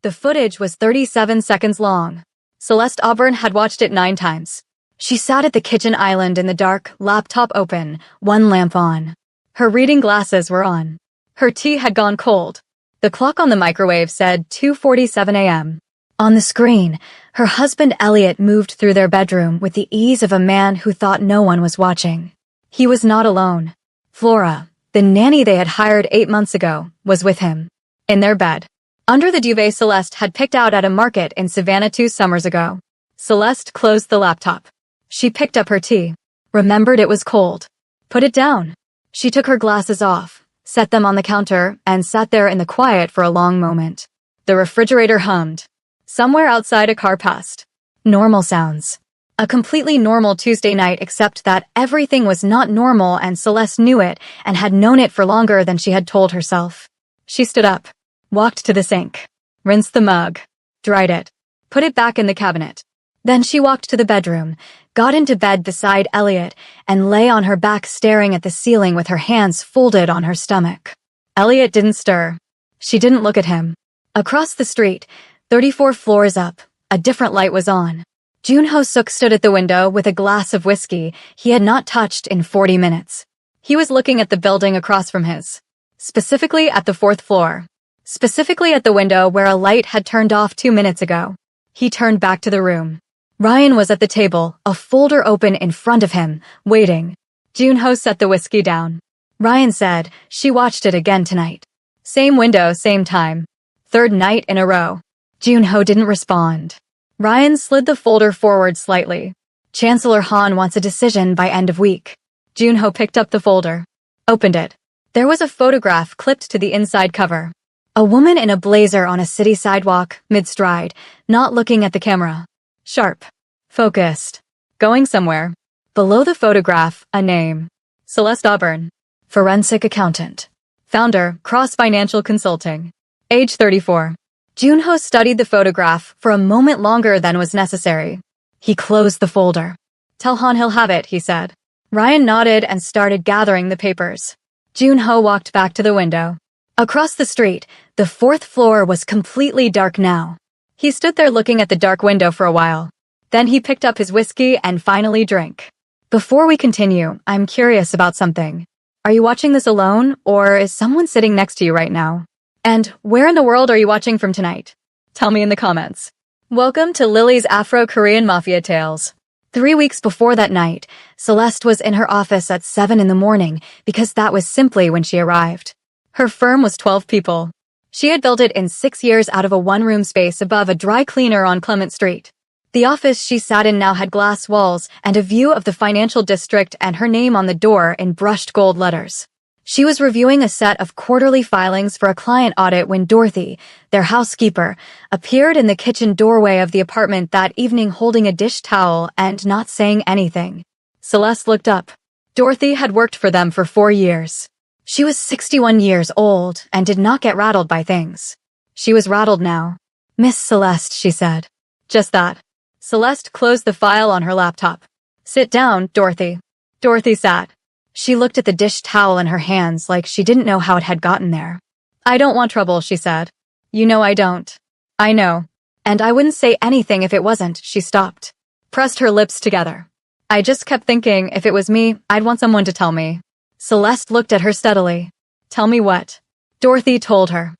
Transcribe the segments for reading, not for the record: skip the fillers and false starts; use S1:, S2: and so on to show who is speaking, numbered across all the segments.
S1: The footage was 37 seconds long. Celeste Auburn had watched it 9 times. She sat at the kitchen island in the dark, laptop open, one lamp on. Her reading glasses were on. Her tea had gone cold. The clock on the microwave said 2:47 a.m. On the screen, her husband Elliot moved through their bedroom with the ease of a man who thought no one was watching. He was not alone. Flora, the nanny they had hired 8 months ago, was with him. In their bed. Under the duvet Celeste had picked out at a market in Savannah 2 summers ago. Celeste closed the laptop. She picked up her tea. Remembered it was cold. Put it down. She took her glasses off, set them on the counter, and sat there in the quiet for a long moment. The refrigerator hummed. Somewhere outside a car passed. Normal sounds. A completely normal Tuesday night, except that everything was not normal and Celeste knew it and had known it for longer than she had told herself. She stood up. Walked to the sink. Rinsed the mug. Dried it. Put it back in the cabinet. Then she walked to the bedroom, got into bed beside Elliot, and lay on her back staring at the ceiling with her hands folded on her stomach. Elliot didn't stir. She didn't look at him. Across the street, 34 floors up, a different light was on. Junho Suk stood at the window with a glass of whiskey he had not touched in 40 minutes. He was looking at the building across from his. Specifically at the 4th floor. Specifically at the window where a light had turned off 2 minutes ago. He turned back to the room. Ryan was at the table, a folder open in front of him, waiting. Junho set the whiskey down. Ryan said, she watched it again tonight. Same window, same time. 3rd night in a row. Junho didn't respond. Ryan slid the folder forward slightly. Chancellor Han wants a decision by end of week. Junho picked up the folder. Opened it. There was a photograph clipped to the inside cover. A woman in a blazer on a city sidewalk, mid-stride, not looking at the camera. Sharp. Focused. Going somewhere. Below the photograph, a name. Celeste Auburn. Forensic accountant. Founder, Cross Financial Consulting. Age 34. Junho studied the photograph for a moment longer than was necessary. He closed the folder. Tell Han he'll have it, he said. Ryan nodded and started gathering the papers. Junho walked back to the window. Across the street, the 4th floor was completely dark now. He stood there looking at the dark window for a while. Then he picked up his whiskey and finally drank. Before we continue, I'm curious about something. Are you watching this alone, or is someone sitting next to you right now? And where in the world are you watching from tonight? Tell me in the comments. Welcome to Lily's Afro-Korean Mafia Tales. 3 weeks before that night, Celeste was in her office at 7 in the morning because that was simply when she arrived. Her firm was 12 people. She had built it in 6 years out of a one-room space above a dry cleaner on Clement Street. The office she sat in now had glass walls and a view of the financial district and her name on the door in brushed gold letters. She was reviewing a set of quarterly filings for a client audit when Dorothy, their housekeeper, appeared in the kitchen doorway of the apartment that evening holding a dish towel and not saying anything. Celeste looked up. Dorothy had worked for them for 4 years. She was 61 years old and did not get rattled by things. She was rattled now. Miss Celeste, she said. Just that. Celeste closed the file on her laptop. Sit down, Dorothy. Dorothy sat. She looked at the dish towel in her hands like she didn't know how it had gotten there. I don't want trouble, she said. You know I don't. I know. And I wouldn't say anything if it wasn't, she stopped. Pressed her lips together. I just kept thinking if it was me, I'd want someone to tell me. Celeste looked at her steadily. Tell me what? Dorothy told her.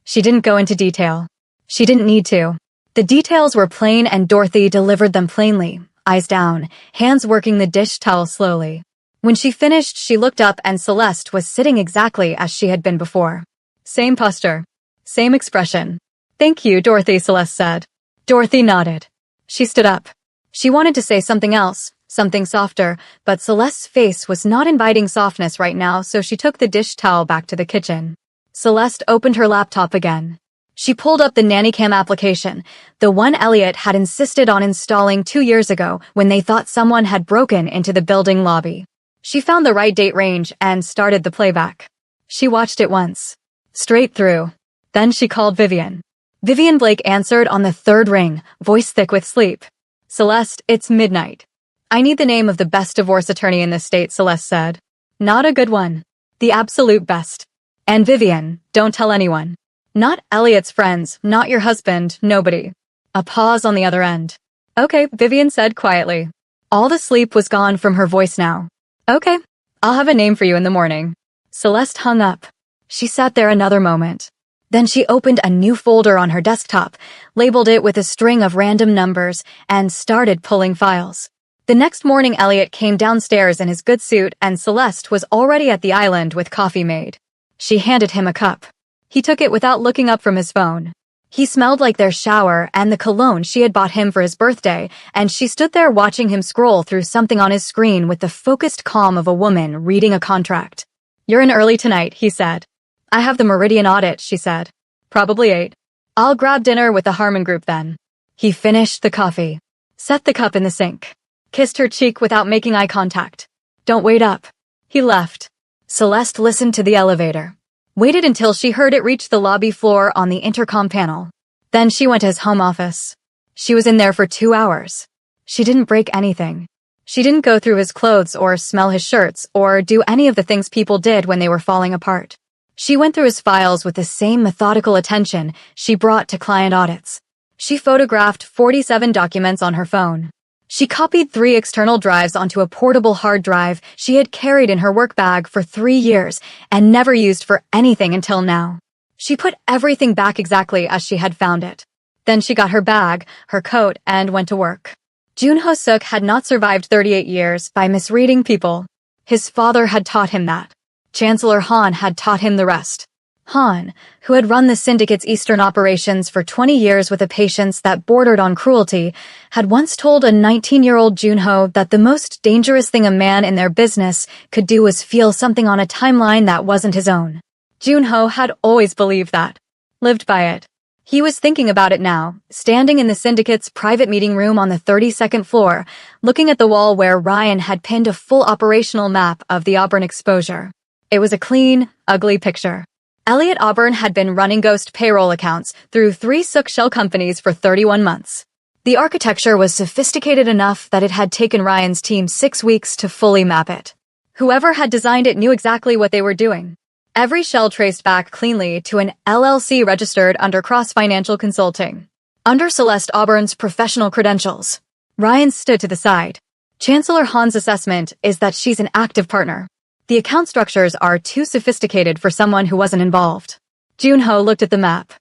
S1: She didn't go into detail. She didn't need to. The details were plain and Dorothy delivered them plainly, eyes down, hands working the dish towel slowly. When she finished, she looked up and Celeste was sitting exactly as she had been before. Same posture. Same expression. Thank you, Dorothy, Celeste said. Dorothy nodded. She stood up. She wanted to say something else, something softer, but Celeste's face was not inviting softness right now, so she took the dish towel back to the kitchen. Celeste opened her laptop again. She pulled up the Nanny Cam application, the one Elliot had insisted on installing 2 years ago when they thought someone had broken into the building lobby. She found the right date range and started the playback. She watched it once. Straight through. Then she called Vivian. Vivian Blake answered on the 3rd ring, voice thick with sleep. Celeste, it's midnight. I need the name of the best divorce attorney in this state, Celeste said. Not a good one. The absolute best. And Vivian, don't tell anyone. Not Elliot's friends, not your husband, nobody. A pause on the other end. Okay, Vivian said quietly. All the sleep was gone from her voice now. Okay, I'll have a name for you in the morning. Celeste hung up. She sat there another moment. Then she opened a new folder on her desktop, labeled it with a string of random numbers, and started pulling files. The next morning, Elliot came downstairs in his good suit, and Celeste was already at the island with coffee made. She handed him a cup. He took it without looking up from his phone. He smelled like their shower and the cologne she had bought him for his birthday, and she stood there watching him scroll through something on his screen with the focused calm of a woman reading a contract. You're in early tonight, he said. I have the Meridian audit, she said. Probably 8. I'll grab dinner with the Harmon group then. He finished the coffee, set the cup in the sink, kissed her cheek without making eye contact. Don't wait up. He left. Celeste listened to the elevator, waited until she heard it reach the lobby floor on the intercom panel. Then she went to his home office. She was in there for 2 hours. She didn't break anything. She didn't go through his clothes or smell his shirts or do any of the things people did when they were falling apart. She went through his files with the same methodical attention she brought to client audits. She photographed 47 documents on her phone. She copied 3 external drives onto a portable hard drive she had carried in her work bag for 3 years and never used for anything until now. She put everything back exactly as she had found it. Then she got her bag, her coat, and went to work. Junho Suk had not survived 38 years by misreading people. His father had taught him that. Chancellor Han had taught him the rest. Han, who had run the syndicate's Eastern operations for 20 years with a patience that bordered on cruelty, had once told a 19-year-old Junho that the most dangerous thing a man in their business could do was feel something on a timeline that wasn't his own. Junho had always believed that, lived by it. He was thinking about it now, standing in the syndicate's private meeting room on the 32nd floor, looking at the wall where Ryan had pinned a full operational map of the Auburn exposure. It was a clean, ugly picture. Elliot Auburn had been running ghost payroll accounts through 3 Sook shell companies for 31 months. The architecture was sophisticated enough that it had taken Ryan's team 6 weeks to fully map it. Whoever had designed it knew exactly what they were doing. Every shell traced back cleanly to an LLC registered under Cross Financial Consulting. Under Celeste Auburn's professional credentials, Ryan stood to the side. Chancellor Han's assessment is that she's an active partner. The account structures are too sophisticated for someone who wasn't involved. Junho looked at the map.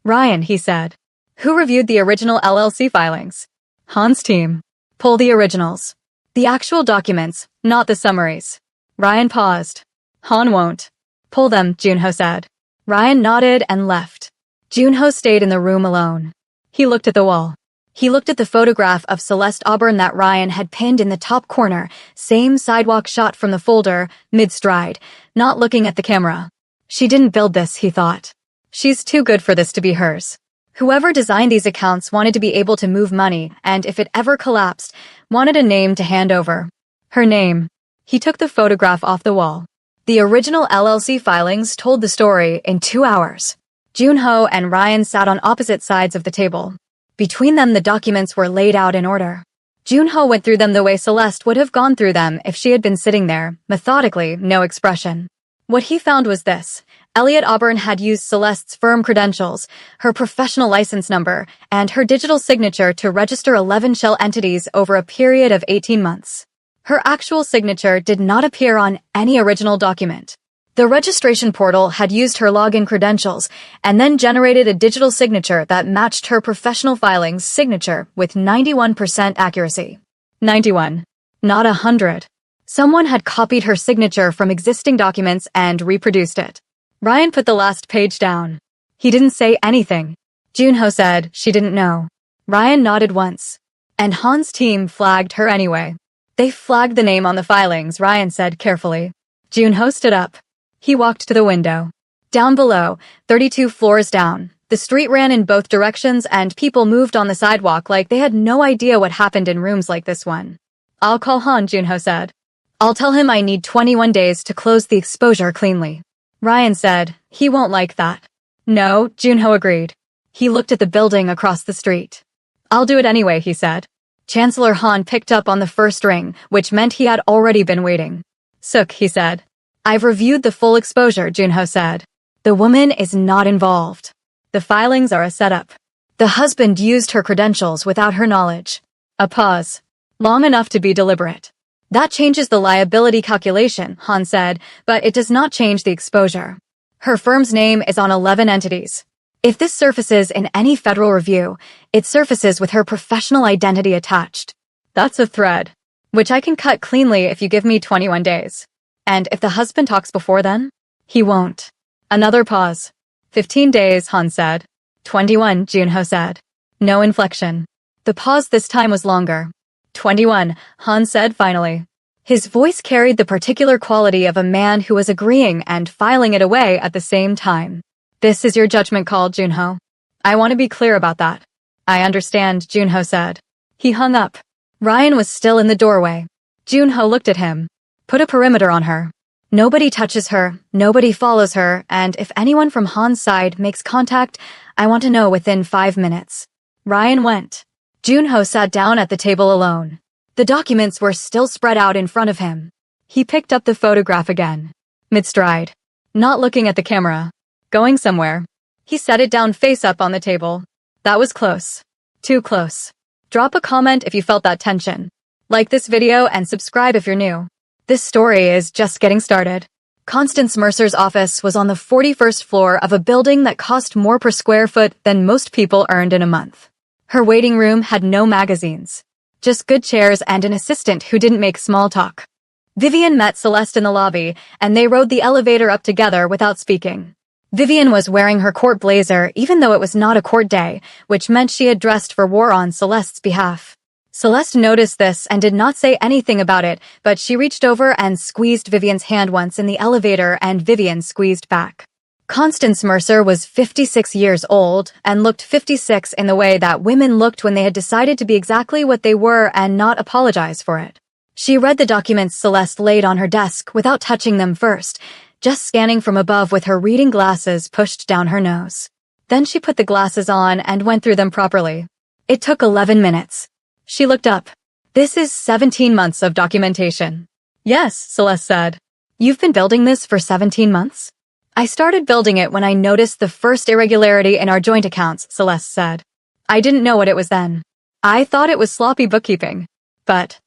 S1: Ryan, he said. Who reviewed the original LLC filings? Han's team. Pull the originals. The actual documents, not the summaries. Ryan paused. Han won't. Pull them, Junho said. Ryan nodded and left. Junho stayed in the room alone. He looked at the wall. He looked at the photograph of Celeste Auburn that Ryan had pinned in the top corner, same sidewalk shot from the folder, mid-stride, not looking at the camera. She didn't build this, he thought. She's too good for this to be hers. Whoever designed these accounts wanted to be able to move money, and if it ever collapsed, wanted a name to hand over. Her name. He took the photograph off the wall. The original LLC filings told the story in 2 hours. Junho and Ryan sat on opposite sides of the table. Between them, the documents were laid out in order. Junho went through them the way Celeste would have gone through them if she had been sitting there, methodically, no expression. What he found was this. Elliot Auburn had used Celeste's firm credentials, her professional license number, and her digital signature to register 11 shell entities over a period of 18 months. Her actual signature did not appear on any original document. The registration portal had used her login credentials and then generated a digital signature that matched her professional filings signature with 91% accuracy. 91. Not 100. Someone had copied her signature from existing documents and reproduced it. Ryan put the last page down. He didn't say anything. Junho said she didn't know. Ryan nodded once. And Han's team flagged her anyway. They flagged the name on the filings, Ryan said carefully. Junho stood up. He walked to the window. Down below, 32 floors down, the street ran in both directions and people moved on the sidewalk like they had no idea what happened in rooms like this one. I'll call Han, Junho said. I'll tell him I need 21 days to close the exposure cleanly. Ryan said, he won't like that. No, Junho agreed. He looked at the building across the street. I'll do it anyway, he said. Chancellor Han picked up on the first ring, which meant he had already been waiting. Suk, he said. I've reviewed the full exposure, Junho said. The woman is not involved. The filings are a setup. The husband used her credentials without her knowledge. A pause. Long enough to be deliberate. That changes the liability calculation, Han said, but it does not change the exposure. Her firm's name is on 11 entities. If this surfaces in any federal review, it surfaces with her professional identity attached. That's a thread, which I can cut cleanly if you give me 21 days. And if the husband talks before then? He won't. Another pause. 15 days, Han said. 21, Junho said. No inflection. The pause this time was longer. 21, Han said finally. His voice carried the particular quality of a man who was agreeing and filing it away at the same time. This is your judgment call, Junho. I want to be clear about that. I understand, Junho said. He hung up. Ryan was still in the doorway. Junho looked at him. Put a perimeter on her. Nobody touches her, nobody follows her, and if anyone from Han's side makes contact, I want to know within 5 minutes. Ryan went. Junho sat down at the table alone. The documents were still spread out in front of him. He picked up the photograph again. Mid-stride. Not looking at the camera. Going somewhere. He set it down face up on the table. That was close. Too close. Drop a comment if you felt that tension. Like this video and subscribe if you're new. This story is just getting started. Constance Mercer's office was on the 41st floor of a building that cost more per square foot than most people earned in a month. Her waiting room had no magazines. Just good chairs and an assistant who didn't make small talk. Vivian met Celeste in the lobby, and they rode the elevator up together without speaking. Vivian was wearing her court blazer even though it was not a court day, which meant she had dressed for war on Celeste's behalf. Celeste noticed this and did not say anything about it, but she reached over and squeezed Vivian's hand once in the elevator and Vivian squeezed back. Constance Mercer was 56 years old and looked 56 in the way that women looked when they had decided to be exactly what they were and not apologize for it. She read the documents Celeste laid on her desk without touching them first, just scanning from above with her reading glasses pushed down her nose. Then she put the glasses on and went through them properly. It took 11 minutes. She looked up. This is 17 months of documentation. Yes, Celeste said. You've been building this for 17 months? I started building it when I noticed the first irregularity in our joint accounts, Celeste said. I didn't know what it was then. I thought it was sloppy bookkeeping. But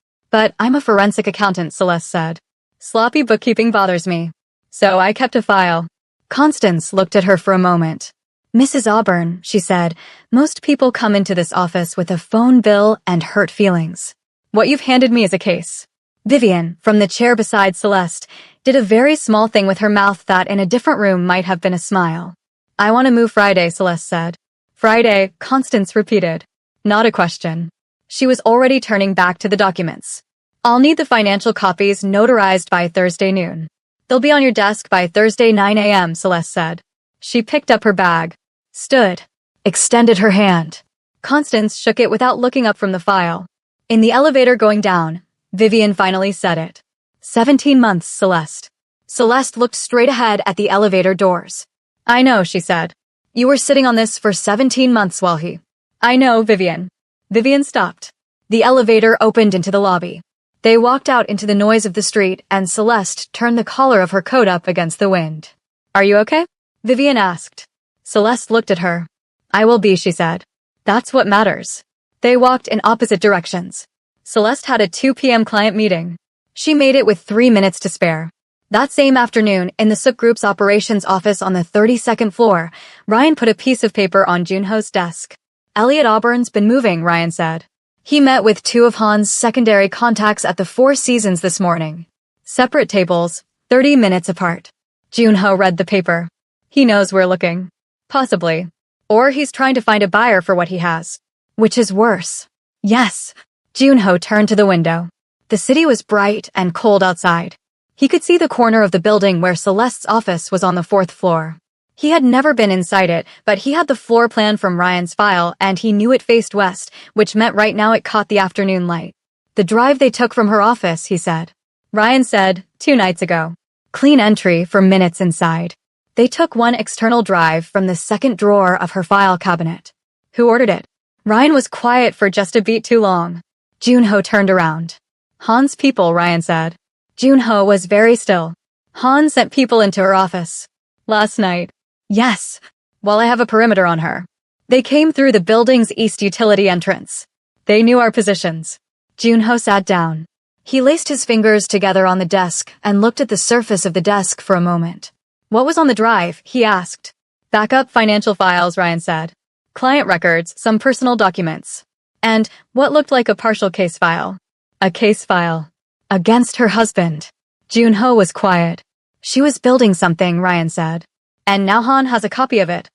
S1: I'm a forensic accountant, Celeste said. Sloppy bookkeeping bothers me. So I kept a file. Constance looked at her for a moment. Mrs. Auburn, she said, most people come into this office with a phone bill and hurt feelings. What you've handed me is a case. Vivian, from the chair beside Celeste, did a very small thing with her mouth that in a different room might have been a smile. I want to move Friday, Celeste said. Friday, Constance repeated. Not a question. She was already turning back to the documents. I'll need the financial copies notarized by Thursday noon. They'll be on your desk by Thursday 9 a.m., Celeste said. She picked up her bag, stood, extended her hand. Constance shook it without looking up from the file. In the elevator going down, Vivian finally said it. 17 months, Celeste. Celeste looked straight ahead at the elevator doors. I know, she said. You were sitting on this for 17 months while he... I know, Vivian. Vivian stopped. The elevator opened into the lobby. They walked out into the noise of the street and Celeste turned the collar of her coat up against the wind. Are you okay? Vivian asked. Celeste looked at her. I will be, she said. That's what matters. They walked in opposite directions. Celeste had a 2 p.m. client meeting. She made it with 3 minutes to spare. That same afternoon, in the Sook Group's operations office on the 32nd floor, Ryan put a piece of paper on Junho's desk. Elliot Auburn's been moving, Ryan said. He met with 2 of Han's secondary contacts at the Four Seasons this morning. Separate tables, 30 minutes apart. Junho read the paper. He knows we're looking. Possibly. Or he's trying to find a buyer for what he has. Which is worse. Yes. Junho turned to the window. The city was bright and cold outside. He could see the corner of the building where Celeste's office was on the 4th floor. He had never been inside it, but he had the floor plan from Ryan's file and he knew it faced west, which meant right now it caught the afternoon light. The drive they took from her office, he said. Ryan said, 2 nights ago. Clean entry for minutes inside. They took one external drive from the 2nd drawer of her file cabinet. Who ordered it? Ryan was quiet for just a beat too long. Junho turned around. Han's people, Ryan said. Junho was very still. Han sent people into her office. Last night. Yes. While I have a perimeter on her. They came through the building's east utility entrance. They knew our positions. Junho sat down. He laced his fingers together on the desk and looked at the surface of the desk for a moment. What was on the drive? He asked. Backup financial files, Ryan said. Client records, some personal documents. And what looked like a partial case file. A case file. Against her husband. Junho was quiet. She was building something, Ryan said. And now Han has a copy of it.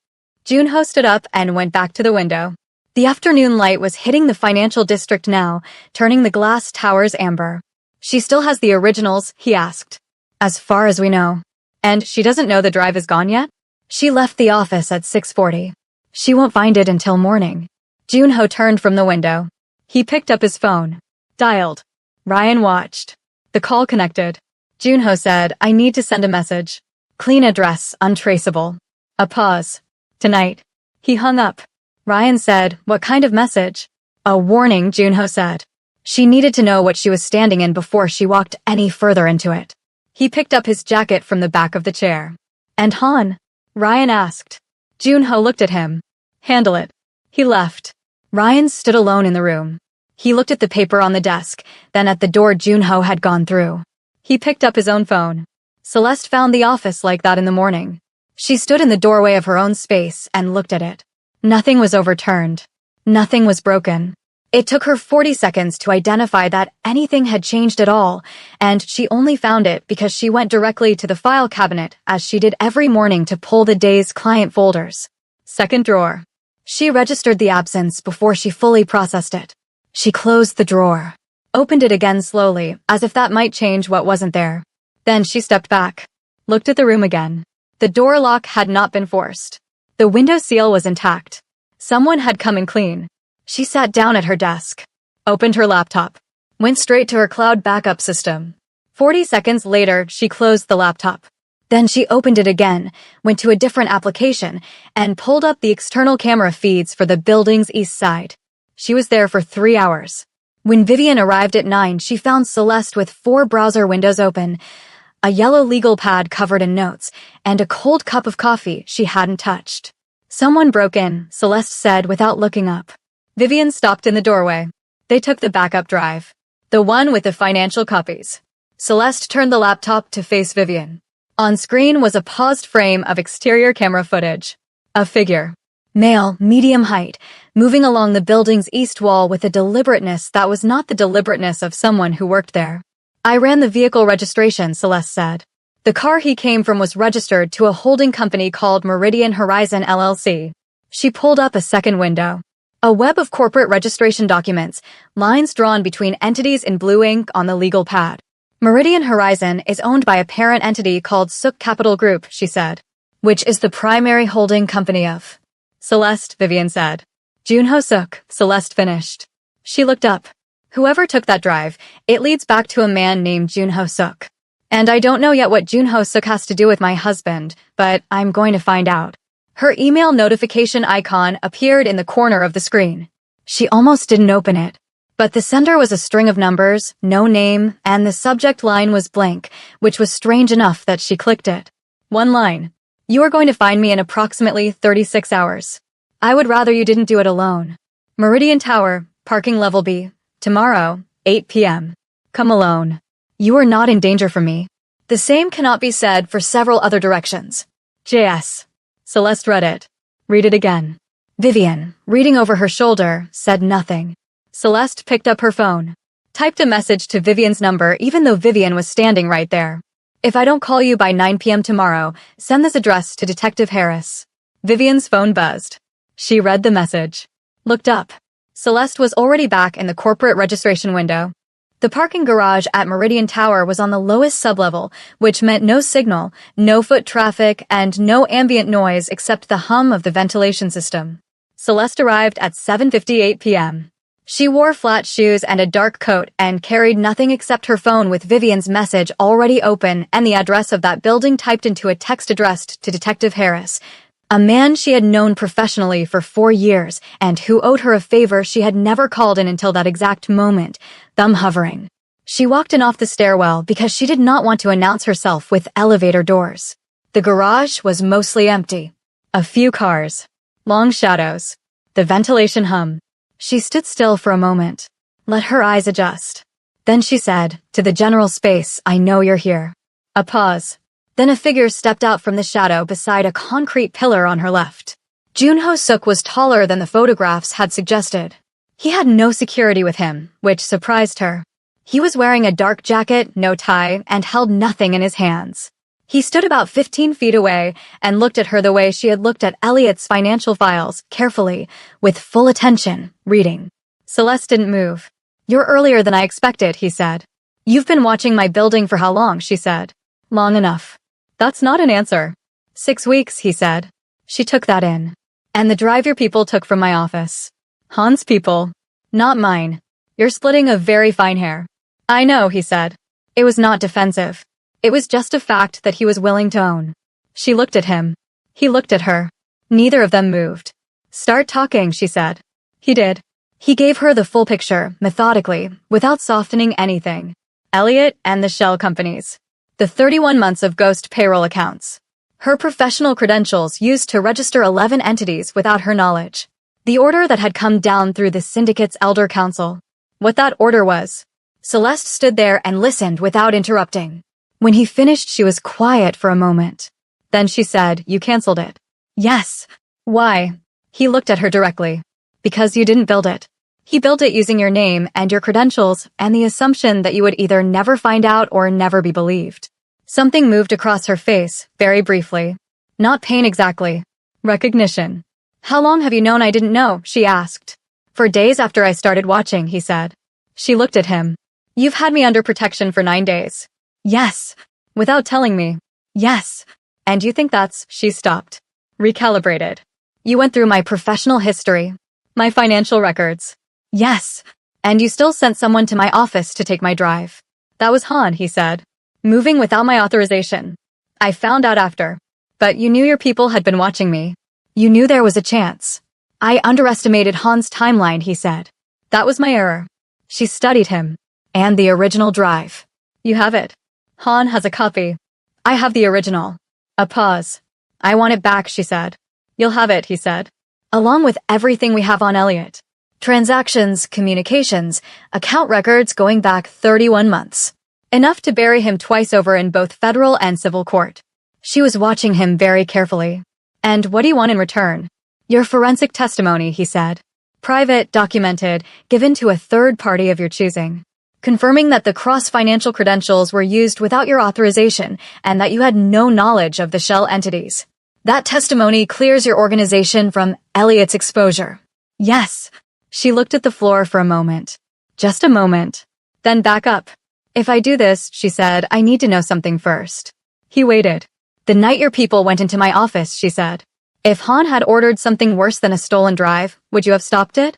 S1: Junho stood up and went back to the window. The afternoon light was hitting the financial district now, turning the glass towers amber. She still has the originals, he asked. As far as we know. And she doesn't know the drive is gone yet? She left the office at 6:40. She won't find it until morning. Junho turned from the window. He picked up his phone. Dialed. Ryan watched. The call connected. Junho said, I need to send a message. Clean address, untraceable. A pause. Tonight. He hung up. Ryan said, what kind of message? A warning, Junho said. She needed to know what she was standing in before she walked any further into it. He picked up his jacket from the back of the chair. And Han? Ryan asked. Junho looked at him. Handle it. He left. Ryan stood alone in the room. He looked at the paper on the desk, then at the door Junho had gone through. He picked up his own phone. Celeste found the office like that in the morning. She stood in the doorway of her own space and looked at it. Nothing was overturned. Nothing was broken. It took her 40 seconds to identify that anything had changed at all, and she only found it because she went directly to the file cabinet as she did every morning to pull the day's client folders. Second drawer. She registered the absence before she fully processed it. She closed the drawer. Opened it again slowly, as if that might change what wasn't there. Then she stepped back. Looked at the room again. The door lock had not been forced. The window seal was intact. Someone had come in clean. She sat down at her desk. Opened her laptop. Went straight to her cloud backup system. 40 seconds later, she closed the laptop. Then she opened it again, went to a different application, and pulled up the external camera feeds for the building's east side. She was there for 3 hours. When Vivian arrived at 9, she found Celeste with 4 browser windows open, a yellow legal pad covered in notes, and a cold cup of coffee she hadn't touched. Someone broke in, Celeste said without looking up. Vivian stopped in the doorway. They took the backup drive. The one with the financial copies. Celeste turned the laptop to face Vivian. On screen was a paused frame of exterior camera footage. A figure. Male, medium height, moving along the building's east wall with a deliberateness that was not the deliberateness of someone who worked there. I ran the vehicle registration, Celeste said. The car he came from was registered to a holding company called Meridian Horizon LLC. She pulled up a second window. A web of corporate registration documents, lines drawn between entities in blue ink on the legal pad. Meridian Horizon is owned by a parent entity called Suk Capital Group, she said, which is the primary holding company of Celeste, Vivian said. Junho Suk, Celeste finished. She looked up. Whoever took that drive, it leads back to a man named Junho Suk. And I don't know yet what Junho Suk has to do with my husband, but I'm going to find out. Her email notification icon appeared in the corner of the screen. She almost didn't open it. But the sender was a string of numbers, no name, and the subject line was blank, which was strange enough that she clicked it. One line. You are going to find me in approximately 36 hours. I would rather you didn't do it alone. Meridian Tower, parking level B. Tomorrow, 8 p.m. Come alone. You are not in danger for me. The same cannot be said for several other directions. JS. Celeste read it. Read it again. Vivian, reading over her shoulder, said nothing. Celeste picked up her phone. Typed a message to Vivian's number even though Vivian was standing right there. If I don't call you by 9 p.m. tomorrow, send this address to Detective Harris. Vivian's phone buzzed. She read the message. Looked up. Celeste was already back in the corporate registration window. The parking garage at Meridian Tower was on the lowest sublevel, which meant no signal, no foot traffic, and no ambient noise except the hum of the ventilation system. Celeste arrived at 7:58 p.m. She wore flat shoes and a dark coat and carried nothing except her phone with Vivian's message already open and the address of that building typed into a text addressed to Detective Harris, a man she had known professionally for 4 years and who owed her a favor she had never called in until that exact moment, thumb hovering. She walked in off the stairwell because she did not want to announce herself with elevator doors. The garage was mostly empty. A few cars. Long shadows. The ventilation hum. She stood still for a moment. Let her eyes adjust. Then she said, "To the general space, I know you're here." A pause. Then a figure stepped out from the shadow beside a concrete pillar on her left. Junho Suk was taller than the photographs had suggested. He had no security with him, which surprised her. He was wearing a dark jacket, no tie, and held nothing in his hands. He stood about 15 feet away and looked at her the way she had looked at Elliot's financial files, carefully, with full attention, reading. Celeste didn't move. "You're earlier than I expected," he said. "You've been watching my building for how long?" she said. "Long enough." "That's not an answer." 6 weeks, he said. She took that in. "And the drive your people took from my office." "Han's people. Not mine. You're splitting a very fine hair." "I know," he said. It was not defensive. It was just a fact that he was willing to own. She looked at him. He looked at her. Neither of them moved. "Start talking," she said. He did. He gave her the full picture, methodically, without softening anything. Elliot and the shell companies. The 31 months of ghost payroll accounts. Her professional credentials used to register 11 entities without her knowledge. The order that had come down through the syndicate's elder council. What that order was. Celeste stood there and listened without interrupting. When he finished, she was quiet for a moment. Then she said, "You canceled it." "Yes." "Why?" He looked at her directly. "Because you didn't build it. He built it using your name and your credentials and the assumption that you would either never find out or never be believed." Something moved across her face, very briefly. Not pain exactly. Recognition. "How long have you known I didn't know?" she asked. "For days after I started watching," he said. She looked at him. "You've had me under protection for 9 days." "Yes." "Without telling me." "Yes." "And you think that's..." She stopped. Recalibrated. "You went through my professional history. My financial records." "Yes." "And you still sent someone to my office to take my drive." "That was Han," he said. "Moving without my authorization. I found out after. But you knew your people had been watching me. You knew there was a chance." "I underestimated Han's timeline," he said. "That was my error." She studied him. "And the original drive." "You have it." "Han has a copy." "I have the original." A pause. "I want it back," she said. "You'll have it," he said. "Along with everything we have on Elliot. Transactions, communications, account records going back 31 months. Enough to bury him twice over in both federal and civil court." She was watching him very carefully. "And what do you want in return?" "Your forensic testimony," he said. "Private, documented, given to a third party of your choosing. Confirming that the cross-financial credentials were used without your authorization and that you had no knowledge of the shell entities. That testimony clears your organization from Elliot's exposure." "Yes." She looked at the floor for a moment. Just a moment. Then back up. "If I do this," she said, "I need to know something first." He waited. "The night your people went into my office," she said. "If Han had ordered something worse than a stolen drive, would you have stopped it?"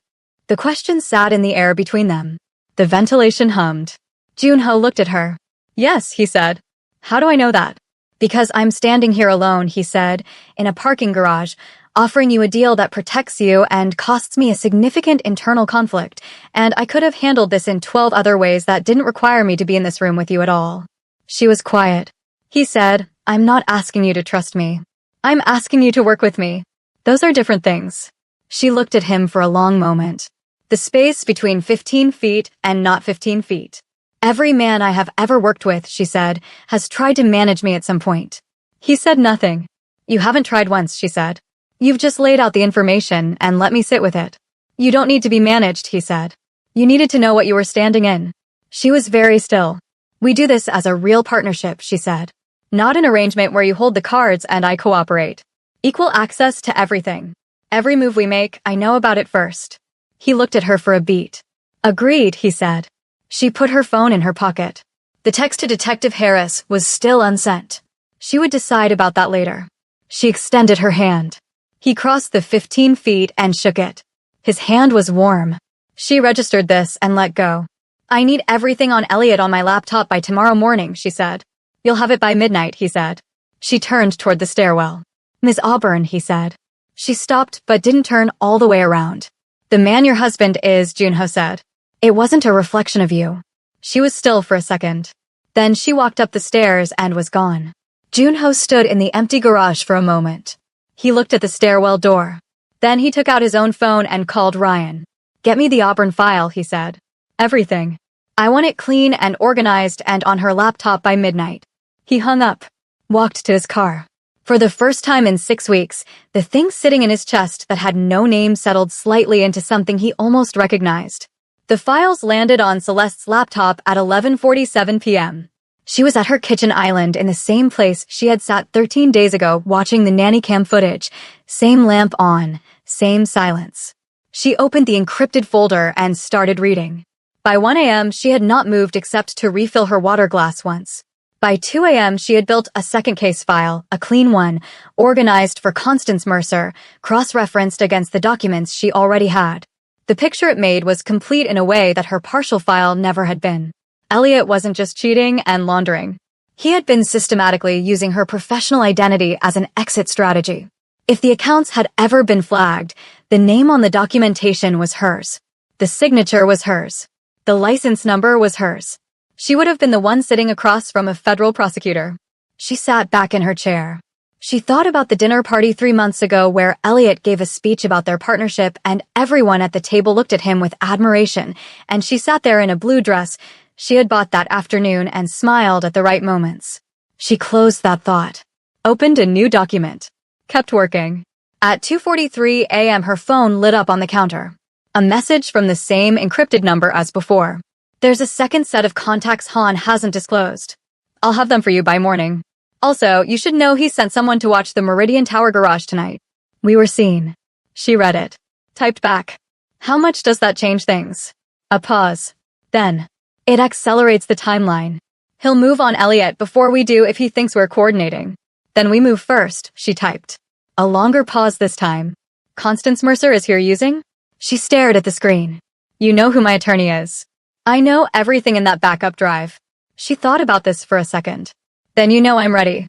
S1: The question sat in the air between them. The ventilation hummed. Junho looked at her. "Yes," he said. "How do I know that?" "Because I'm standing here alone," he said, "in a parking garage, offering you a deal that protects you and costs me a significant internal conflict, and I could have handled this in 12 other ways that didn't require me to be in this room with you at all." She was quiet. He said, "I'm not asking you to trust me. I'm asking you to work with me. Those are different things." She looked at him for a long moment. The space between 15 feet and not 15 feet. "Every man I have ever worked with," she said, "has tried to manage me at some point." He said nothing. "You haven't tried once," she said. "You've just laid out the information and let me sit with it." "You don't need to be managed," he said. "You needed to know what you were standing in." She was very still. "We do this as a real partnership," she said. "Not an arrangement where you hold the cards and I cooperate. Equal access to everything. Every move we make, I know about it first." He looked at her for a beat. "Agreed," he said. She put her phone in her pocket. The text to Detective Harris was still unsent. She would decide about that later. She extended her hand. He crossed the 15 feet and shook it. His hand was warm. She registered this and let go. "I need everything on Elliot on my laptop by tomorrow morning," she said. "You'll have it by midnight," he said. She turned toward the stairwell. "Ms. Auburn," he said. She stopped but didn't turn all the way around. "The man your husband is," Junho said. "It wasn't a reflection of you." She was still for a second. Then she walked up the stairs and was gone. Junho stood in the empty garage for a moment. He looked at the stairwell door. Then he took out his own phone and called Ryan. "Get me the Auburn file," he said. "Everything. I want it clean and organized and on her laptop by midnight." He hung up, walked to his car. For the first time in 6 weeks, the thing sitting in his chest that had no name settled slightly into something he almost recognized. The files landed on Celeste's laptop at 11:47 p.m. She was at her kitchen island in the same place she had sat 13 days ago watching the nanny cam footage. Same lamp on, same silence. She opened the encrypted folder and started reading. By 1 a.m., she had not moved except to refill her water glass once. By 2 a.m., she had built a second case file, a clean one, organized for Constance Mercer, cross-referenced against the documents she already had. The picture it made was complete in a way that her partial file never had been. Elliot wasn't just cheating and laundering. He had been systematically using her professional identity as an exit strategy. If the accounts had ever been flagged, the name on the documentation was hers. The signature was hers. The license number was hers. She would have been the one sitting across from a federal prosecutor. She sat back in her chair. She thought about the dinner party 3 months ago where Elliot gave a speech about their partnership and everyone at the table looked at him with admiration, and she sat there in a blue dress she had bought that afternoon and smiled at the right moments. She closed that thought, opened a new document, kept working. At 2:43 a.m. her phone lit up on the counter. A message from the same encrypted number as before. "There's a second set of contacts Han hasn't disclosed. I'll have them for you by morning. Also, you should know he sent someone to watch the Meridian Tower garage tonight. We were seen." She read it. Typed back. "How much does that change things?" A pause. Then, "It accelerates the timeline. He'll move on Elliot before we do if he thinks we're coordinating. Then we move first," she typed. A longer pause this time. "Constance Mercer is here using?" She stared at the screen. "You know who my attorney is. I know everything in that backup drive." She thought about this for a second. "Then you know I'm ready."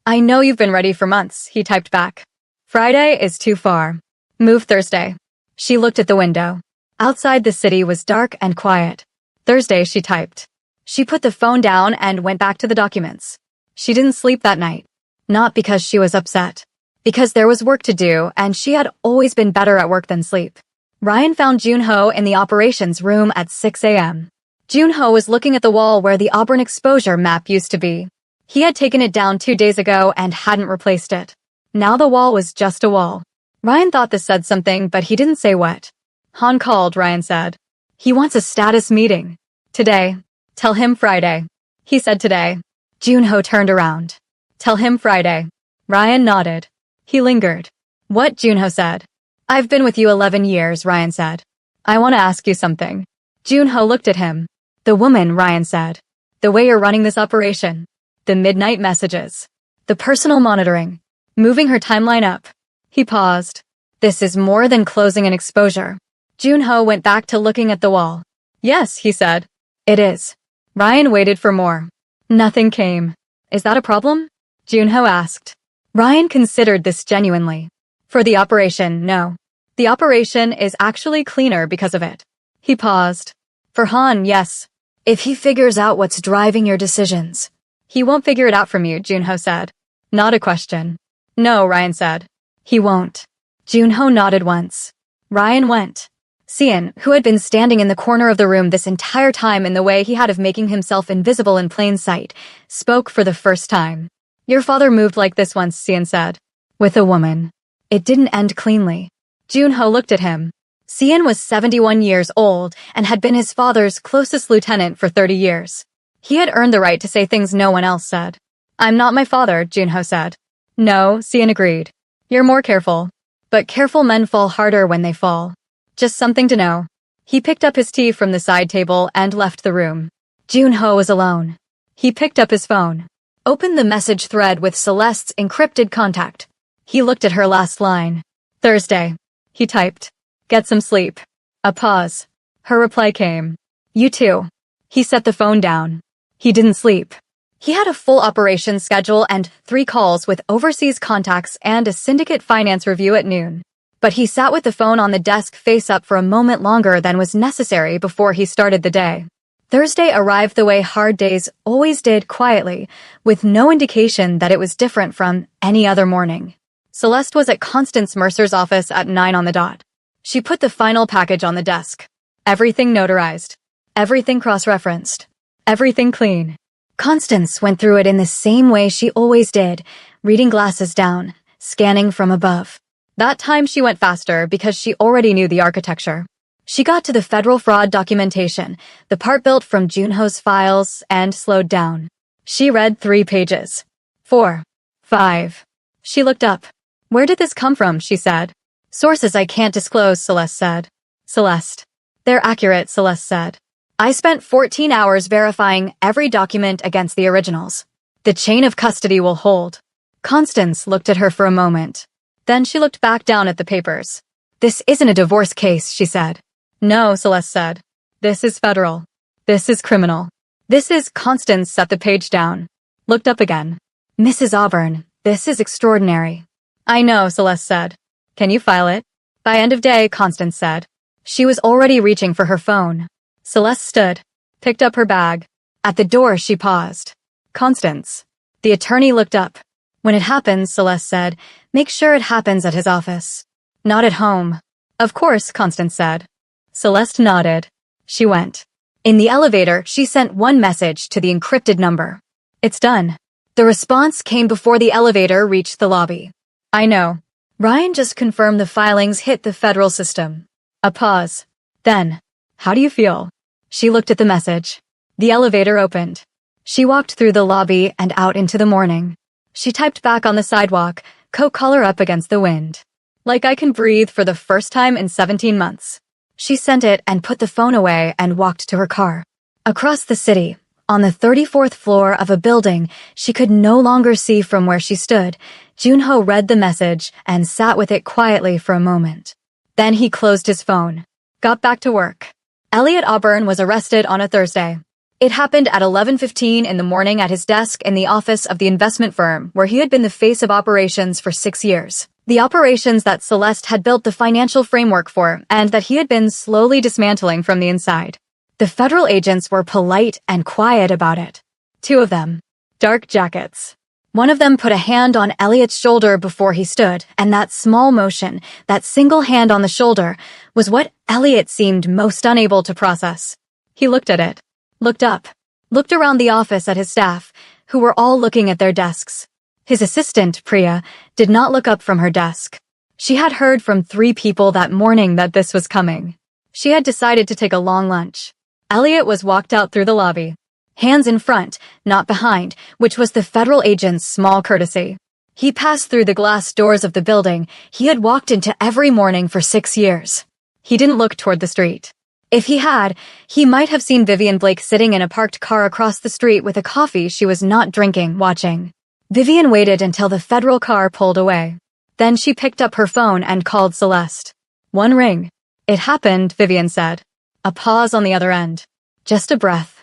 S1: "I know you've been ready for months," he typed back. "Friday is too far. Move Thursday." She looked at the window. Outside the city was dark and quiet. "Thursday," she typed. She put the phone down and went back to the documents. She didn't sleep that night. Not because she was upset. Because there was work to do, and she had always been better at work than sleep. Ryan found Junho in the operations room at 6 a.m. Junho was looking at the wall where the Auburn exposure map used to be. He had taken it down 2 days ago and hadn't replaced it. Now the wall was just a wall. Ryan thought this said something, but he didn't say what. "Han called," Ryan said. "He wants a status meeting. Today. Tell him Friday." He said today. Junho turned around. "Tell him Friday." Ryan nodded. He lingered. "What?" Junho said. "I've been with you 11 years, Ryan said. "I want to ask you something." Junho looked at him. "The woman," Ryan said. "The way you're running this operation. The midnight messages. The personal monitoring. Moving her timeline up." He paused. "This is more than closing an exposure." Junho went back to looking at the wall. "Yes," he said. "It is." Ryan waited for more. Nothing came. "Is that a problem?" Junho asked. Ryan considered this genuinely. "For the operation, no. The operation is actually cleaner because of it." He paused. "For Han, yes. If he figures out what's driving your decisions." "He won't figure it out from you," Junho said. Not a question. "No," Ryan said. "He won't." Junho nodded once. Ryan went. Cian, who had been standing in the corner of the room this entire time in the way he had of making himself invisible in plain sight, spoke for the first time. "Your father moved like this once," Cian said. "With a woman. It didn't end cleanly." Junho looked at him. Cian was 71 years old and had been his father's closest lieutenant for 30 years. He had earned the right to say things no one else said. "I'm not my father," Junho said. "No," Cian agreed. "You're more careful. But careful men fall harder when they fall. Just something to know." He picked up his tea from the side table and left the room. Junho was alone. He picked up his phone. Opened the message thread with Celeste's encrypted contact. He looked at her last line. "Thursday." He typed. "Get some sleep." A pause. Her reply came. "You too." He set the phone down. He didn't sleep. He had a full operations schedule and 3 calls with overseas contacts and a syndicate finance review at noon. But he sat with the phone on the desk face up for a moment longer than was necessary before he started the day. Thursday arrived the way hard days always did, quietly, with no indication that it was different from any other morning. Celeste was at Constance Mercer's office at 9 on the dot. She put the final package on the desk. Everything notarized. Everything cross-referenced. Everything clean. Constance went through it in the same way she always did, reading glasses down, scanning from above. That time she went faster because she already knew the architecture. She got to the federal fraud documentation, the part built from Junho's files, and slowed down. She read 3 pages. 4. 5. She looked up. Where did this come from, she said. Sources I can't disclose, Celeste said. Celeste. They're accurate, Celeste said. I spent 14 hours verifying every document against the originals. The chain of custody will hold. Constance looked at her for a moment. Then she looked back down at the papers. This isn't a divorce case, she said. No, Celeste said. This is federal. This is criminal. This is Constance set the page down. Looked up again. Mrs. Auburn, this is extraordinary. I know, Celeste said. Can you file it? By end of day, Constance said. She was already reaching for her phone. Celeste stood, picked up her bag. At the door, she paused. Constance. The attorney looked up. When it happens, Celeste said, make sure it happens at his office. Not at home. Of course, Constance said. Celeste nodded. She went. In the elevator, she sent one message to the encrypted number. It's done. The response came before the elevator reached the lobby. I know. Ryan just confirmed the filings hit the federal system. A pause. Then, how do you feel? She looked at the message. The elevator opened. She walked through the lobby and out into the morning. She typed back on the sidewalk, coat collar up against the wind. Like I can breathe for the first time in 17 months. She sent it and put the phone away and walked to her car. Across the city, on the 34th floor of a building she could no longer see from where she stood, Junho read the message and sat with it quietly for a moment. Then he closed his phone. Got back to work. Elliot Auburn was arrested on a Thursday. It happened at 11:15 in the morning at his desk in the office of the investment firm where he had been the face of operations for 6 years. The operations that Celeste had built the financial framework for and that he had been slowly dismantling from the inside. The federal agents were polite and quiet about it. 2 of them. Dark jackets. One of them put a hand on Elliot's shoulder before he stood, and that small motion, that single hand on the shoulder, was what Elliot seemed most unable to process. He looked at it, looked up, looked around the office at his staff, who were all looking at their desks. His assistant, Priya, did not look up from her desk. She had heard from 3 people that morning that this was coming. She had decided to take a long lunch. Elliot was walked out through the lobby. Hands in front, not behind, which was the federal agent's small courtesy. He passed through the glass doors of the building he had walked into every morning for 6 years. He didn't look toward the street. If he had, he might have seen Vivian Blake sitting in a parked car across the street with a coffee she was not drinking, watching. Vivian waited until the federal car pulled away. Then she picked up her phone and called Celeste. 1 ring. It happened, Vivian said. A pause on the other end. Just a breath.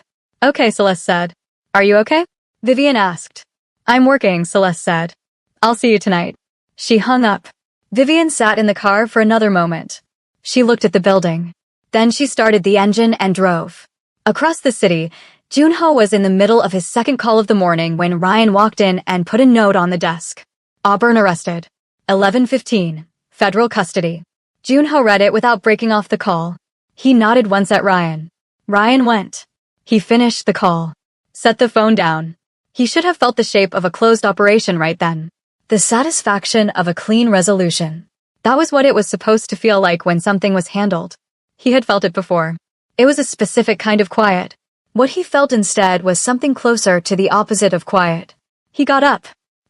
S1: Okay, Celeste said. Are you okay? Vivian asked. I'm working, Celeste said. I'll see you tonight. She hung up. Vivian sat in the car for another moment. She looked at the building. Then she started the engine and drove. Across the city, Junho was in the middle of his second call of the morning when Ryan walked in and put a note on the desk. Auburn arrested. 11:15. Federal custody. Junho read it without breaking off the call. He nodded once at Ryan. Ryan went. He finished the call. Set the phone down. He should have felt the shape of a closed operation right then. The satisfaction of a clean resolution. That was what it was supposed to feel like when something was handled. He had felt it before. It was a specific kind of quiet. What he felt instead was something closer to the opposite of quiet. He got up,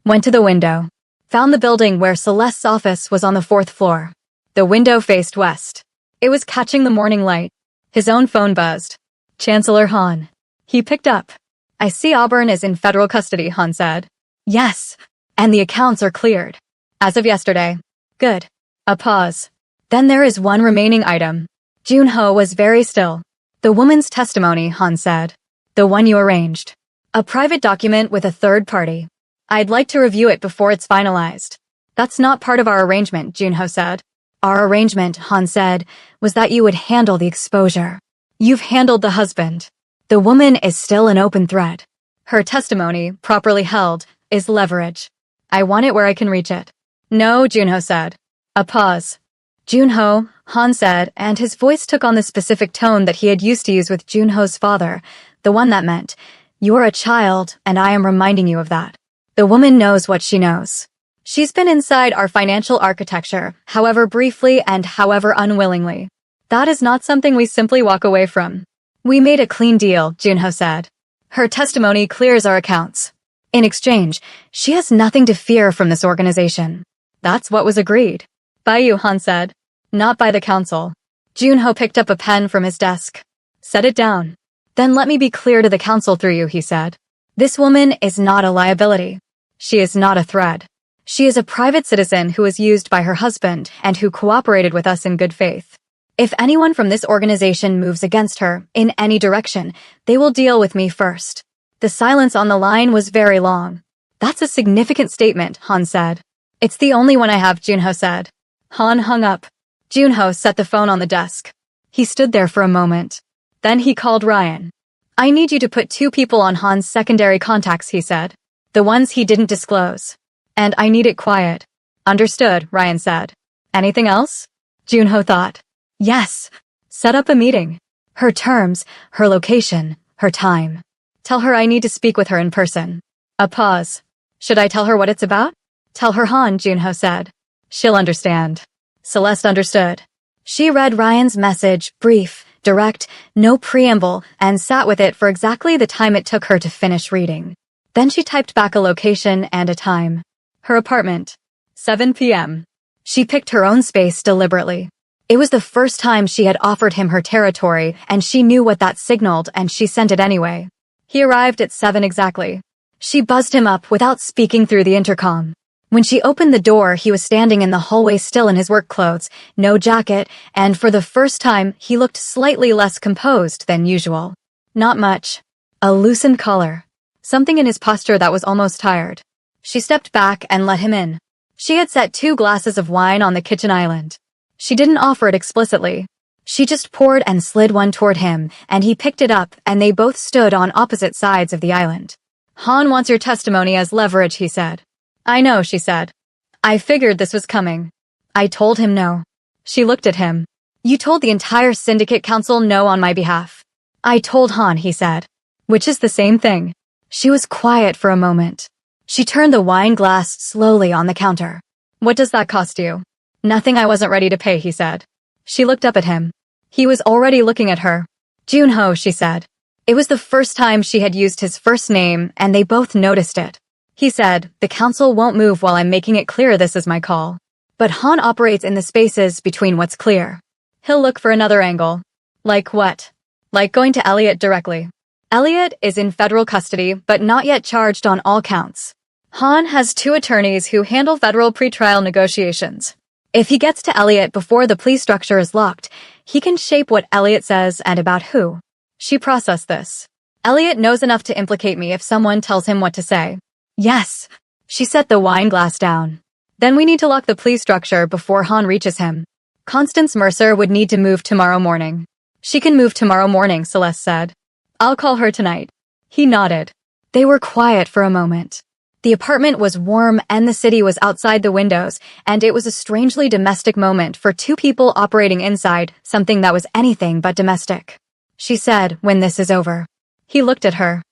S1: went to the window, found the building where Celeste's office was on the 4th floor. The window faced west. It was catching the morning light. His own phone buzzed. Chancellor Han. He picked up. I see Auburn is in federal custody, Han said. Yes. And the accounts are cleared. As of yesterday. Good. A pause. Then there is one remaining item. Junho was very still. The woman's testimony, Han said. The one you arranged. A private document with a third party. I'd like to review it before it's finalized. That's not part of our arrangement, Junho said. Our arrangement, Han said, was that you would handle the exposure. You've handled the husband. The woman is still an open thread. Her testimony, properly held, is leverage. I want it where I can reach it. No, Junho said. A pause. Junho, Han said, and his voice took on the specific tone that he had used to use with Junho's father, the one that meant, "You're a child, and I am reminding you of that." The woman knows what she knows. She's been inside our financial architecture, however briefly and however unwillingly. That is not something we simply walk away from. We made a clean deal, Junho said. Her testimony clears our accounts. In exchange, she has nothing to fear from this organization. That's what was agreed. By you, Han said. Not by the council. Junho picked up a pen from his desk. Set it down. Then let me be clear to the council through you, he said. This woman is not a liability. She is not a threat. She is a private citizen who was used by her husband and who cooperated with us in good faith. If anyone from this organization moves against her, in any direction, they will deal with me first. The silence on the line was very long. That's a significant statement, Han said. It's the only one I have, Junho said. Han hung up. Junho set the phone on the desk. He stood there for a moment. Then he called Ryan. I need you to put 2 people on Han's secondary contacts, he said. The ones he didn't disclose. And I need it quiet. Understood, Ryan said. Anything else? Junho thought. Yes. Set up a meeting. Her terms, her location, her time. Tell her I need to speak with her in person. A pause. Should I tell her what it's about? Tell her, Han, Junho said. She'll understand. Celeste understood. She read Ryan's message, brief, direct, no preamble, and sat with it for exactly the time it took her to finish reading. Then she typed back a location and a time. Her apartment. 7 p.m. She picked her own space deliberately. It was the first time she had offered him her territory, and she knew what that signaled, and she sent it anyway. He arrived at 7 exactly. She buzzed him up without speaking through the intercom. When she opened the door, he was standing in the hallway still in his work clothes, no jacket, and for the first time, he looked slightly less composed than usual. Not much. A loosened collar. Something in his posture that was almost tired. She stepped back and let him in. She had set 2 glasses of wine on the kitchen island. She didn't offer it explicitly. She just poured and slid one toward him, and he picked it up, and they both stood on opposite sides of the island. Han wants your testimony as leverage, he said. I know, she said. I figured this was coming. I told him no. She looked at him. You told the entire syndicate council no on my behalf. I told Han, he said. Which is the same thing. She was quiet for a moment. She turned the wine glass slowly on the counter. What does that cost you? Nothing I wasn't ready to pay, he said. She looked up at him. He was already looking at her. Junho, she said. It was the first time she had used his first name, and they both noticed it. He said, the council won't move while I'm making it clear this is my call. But Han operates in the spaces between what's clear. He'll look for another angle. Like what? Like going to Elliot directly. Elliot is in federal custody, but not yet charged on all counts. Han has 2 attorneys who handle federal pretrial negotiations. If he gets to Elliot before the plea structure is locked, he can shape what Elliot says and about who. She processed this. Elliot knows enough to implicate me if someone tells him what to say. Yes. She set the wine glass down. Then we need to lock the plea structure before Han reaches him. Constance Mercer would need to move tomorrow morning. She can move tomorrow morning, Celeste said. I'll call her tonight. He nodded. They were quiet for a moment. The apartment was warm and the city was outside the windows, and it was a strangely domestic moment for 2 people operating inside something that was anything but domestic. She said, when this is over. He looked at her.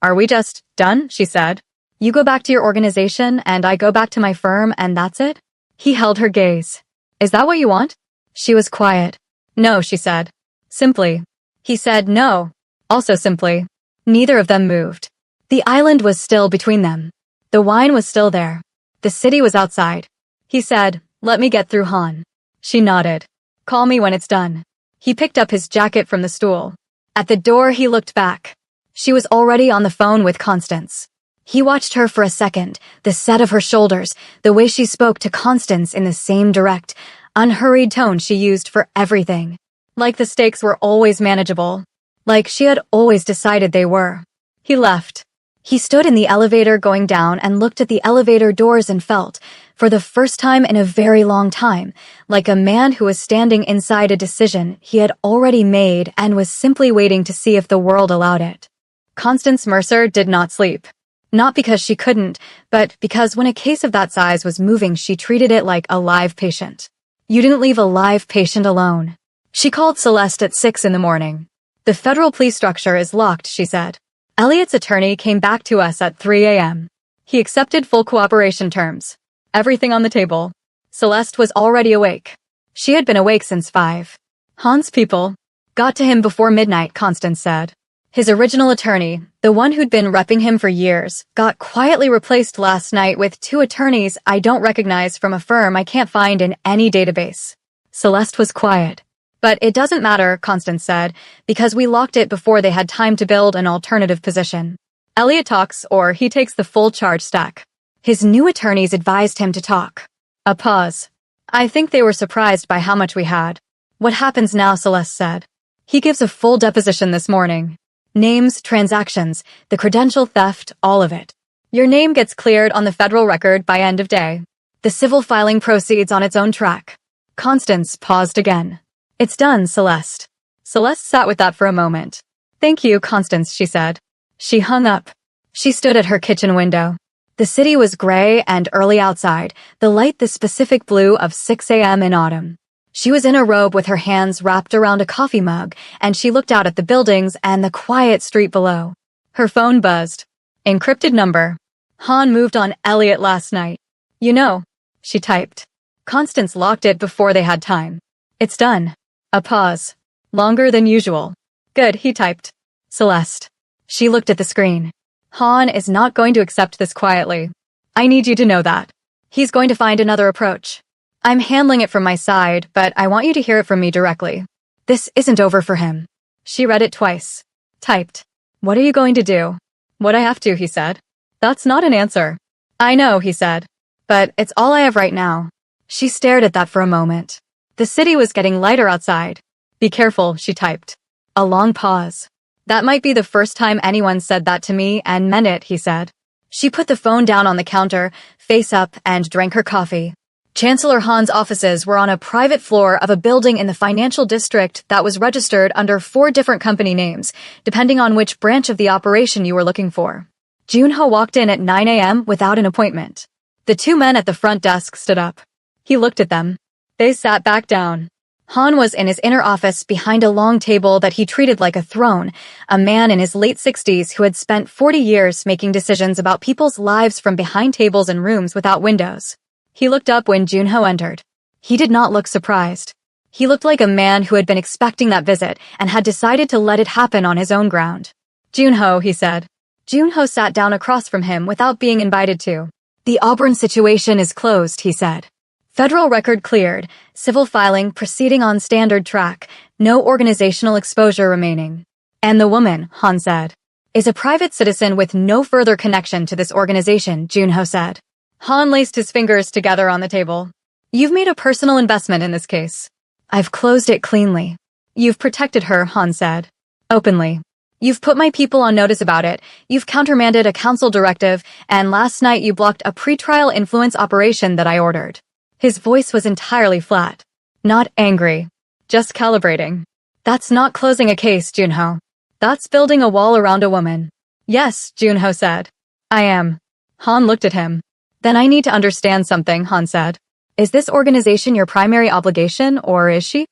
S1: Are we just done? She said. You go back to your organization and I go back to my firm and that's it? He held her gaze. Is that what you want? She was quiet. No, she said. Simply. He said no. Also simply. Neither of them moved. The island was still between them. The wine was still there. The city was outside. He said, let me get through Han. She nodded. Call me when it's done. He picked up his jacket from the stool. At the door, he looked back. She was already on the phone with Constance. He watched her for a second, the set of her shoulders, the way she spoke to Constance in the same direct, unhurried tone she used for everything. Like the stakes were always manageable. Like she had always decided they were. He left. He stood in the elevator going down and looked at the elevator doors and felt, for the first time in a very long time, like a man who was standing inside a decision he had already made and was simply waiting to see if the world allowed it. Constance Mercer did not sleep. Not because she couldn't, but because when a case of that size was moving, she treated it like a live patient. You didn't leave a live patient alone. She called Celeste at 6 in the morning. The federal police structure is locked, she said. Elliot's attorney came back to us at 3 a.m. He accepted full cooperation terms. Everything on the table. Celeste was already awake. She had been awake since 5. Han's people got to him before midnight, Constance said. His original attorney, the one who'd been repping him for years, got quietly replaced last night with 2 attorneys I don't recognize from a firm I can't find in any database. Celeste was quiet. But it doesn't matter, Constance said, because we locked it before they had time to build an alternative position. Elliot talks, or he takes the full charge stack. His new attorneys advised him to talk. A pause. I think they were surprised by how much we had. What happens now, Celeste said. He gives a full deposition this morning. Names, transactions, the credential theft, all of it. Your name gets cleared on the federal record by end of day. The civil filing proceeds on its own track. Constance paused again. It's done, Celeste. Celeste sat with that for a moment. Thank you, Constance, she said. She hung up. She stood at her kitchen window. The city was gray and early outside, the light the specific blue of 6 a.m. in autumn. She was in a robe with her hands wrapped around a coffee mug, and she looked out at the buildings and the quiet street below. Her phone buzzed. Encrypted number. Han moved on Elliot last night. You know, she typed. Constance locked it before they had time. It's done. A pause. Longer than usual. Good, he typed. Celeste. She looked at the screen. Han is not going to accept this quietly. I need you to know that. He's going to find another approach. I'm handling it from my side, but I want you to hear it from me directly. This isn't over for him. She read it twice. Typed. What are you going to do? What I have to, he said. That's not an answer. I know, he said. But it's all I have right now. She stared at that for a moment. The city was getting lighter outside. Be careful, she typed. A long pause. That might be the first time anyone said that to me and meant it, he said. She put the phone down on the counter, face up, and drank her coffee. Chancellor Han's offices were on a private floor of a building in the financial district that was registered under 4 different company names, depending on which branch of the operation you were looking for. Junho walked in at 9 a.m. without an appointment. The 2 men at the front desk stood up. He looked at them. They sat back down. Han was in his inner office behind a long table that he treated like a throne, a man in his late 60s who had spent 40 years making decisions about people's lives from behind tables in rooms without windows. He looked up when Junho entered. He did not look surprised. He looked like a man who had been expecting that visit and had decided to let it happen on his own ground. Junho, he said. Junho sat down across from him without being invited to. The Auburn situation is closed, he said. Federal record cleared, civil filing proceeding on standard track, no organizational exposure remaining. And the woman, Han said, is a private citizen with no further connection to this organization, Junho said. Han laced his fingers together on the table. You've made a personal investment in this case. I've closed it cleanly. You've protected her, Han said. Openly. You've put my people on notice about it, you've countermanded a council directive, and last night you blocked a pretrial influence operation that I ordered. His voice was entirely flat. Not angry. Just calibrating. That's not closing a case, Junho. That's building a wall around a woman. Yes, Junho said. I am. Han looked at him. Then I need to understand something, Han said. Is this organization your primary obligation, or is she?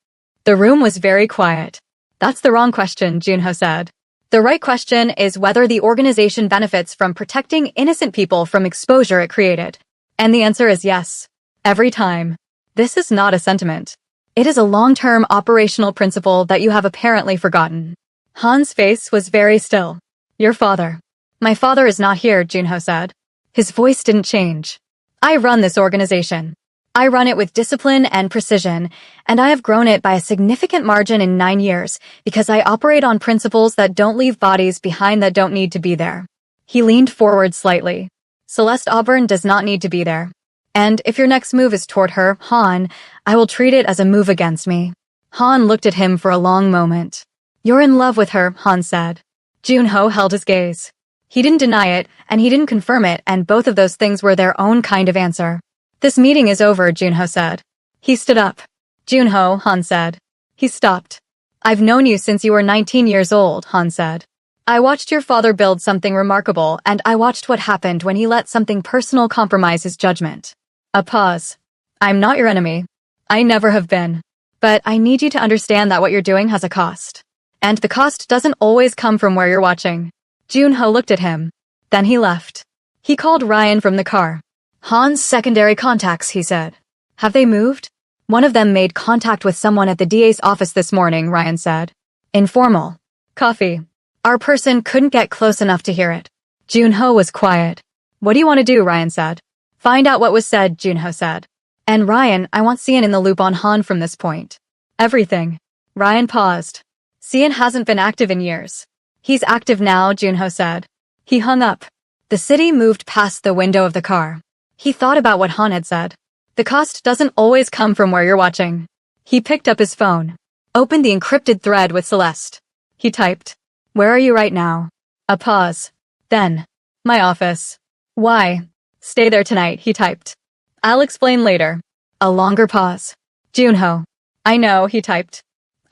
S1: The room was very quiet. That's the wrong question, Junho said. The right question is whether the organization benefits from protecting innocent people from exposure it created. And the answer is yes. Every time. This is not a sentiment. It is a long-term operational principle that you have apparently forgotten. Han's face was very still. Your father. My father is not here, Junho said. His voice didn't change. I run this organization. I run it with discipline and precision, and I have grown it by a significant margin in 9 years because I operate on principles that don't leave bodies behind that don't need to be there. He leaned forward slightly. Celeste Auburn does not need to be there. And if your next move is toward her, Han, I will treat it as a move against me. Han looked at him for a long moment. You're in love with her, Han said. Junho held his gaze. He didn't deny it, and he didn't confirm it, and both of those things were their own kind of answer. This meeting is over, Junho said. He stood up. Junho, Han said. He stopped. I've known you since you were 19 years old, Han said. I watched your father build something remarkable, and I watched what happened when he let something personal compromise his judgment. A pause. I'm not your enemy. I never have been. But I need you to understand that what you're doing has a cost. And the cost doesn't always come from where you're watching. Junho looked at him. Then he left. He called Ryan from the car. Han's secondary contacts, he said. Have they moved? One of them made contact with someone at the DA's office this morning, Ryan said. Informal. Coffee. Our person couldn't get close enough to hear it. Junho was quiet. What do you want to do, Ryan said. Find out what was said, Junho said. And Ryan, I want Cian in the loop on Han from this point. Everything. Ryan paused. Cian hasn't been active in years. He's active now, Junho said. He hung up. The city moved past the window of the car. He thought about what Han had said. The cost doesn't always come from where you're watching. He picked up his phone. Opened the encrypted thread with Celeste. He typed. Where are you right now? A pause. Then. My office. Why? Stay there tonight, he typed. I'll explain later. A longer pause. Junho. I know, he typed.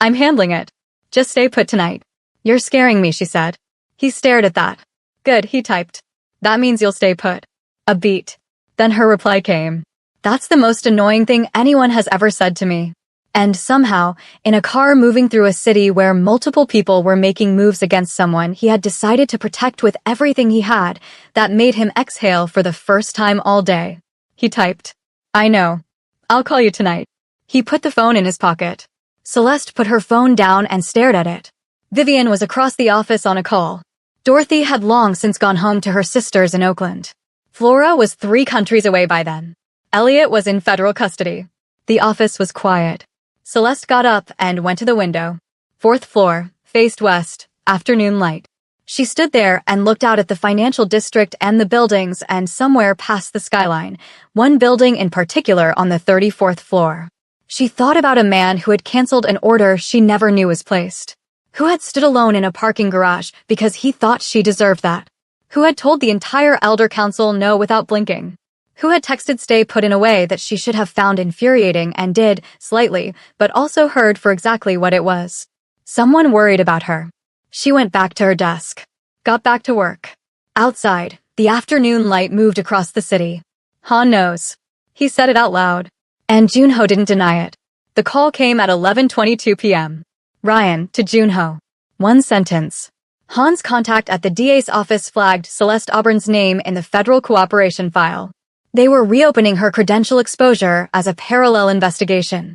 S1: I'm handling it. Just stay put tonight. You're scaring me, she said. He stared at that. Good, he typed. That means you'll stay put. A beat. Then her reply came. That's the most annoying thing anyone has ever said to me. And somehow, in a car moving through a city where multiple people were making moves against someone he had decided to protect with everything he had, that made him exhale for the first time all day. He typed. I know. I'll call you tonight. He put the phone in his pocket. Celeste put her phone down and stared at it. Vivian was across the office on a call. Dorothy had long since gone home to her sisters in Oakland. Flora was 3 countries away by then. Elliot was in federal custody. The office was quiet. Celeste got up and went to the window. 4th floor, faced west, afternoon light. She stood there and looked out at the financial district and the buildings and somewhere past the skyline, one building in particular on the 34th floor. She thought about a man who had canceled an order she never knew was placed. Who had stood alone in a parking garage because he thought she deserved that. Who had told the entire elder council no without blinking. Who had texted stay put in a way that she should have found infuriating and did, slightly, but also heard for exactly what it was. Someone worried about her. She went back to her desk. Got back to work. Outside, the afternoon light moved across the city. Han knows. He said it out loud. And Junho didn't deny it. The call came at 11:22 p.m. Ryan, to Junho. One sentence. Han's contact at the DA's office flagged Celeste Auburn's name in the federal cooperation file. They were reopening her credential exposure as a parallel investigation.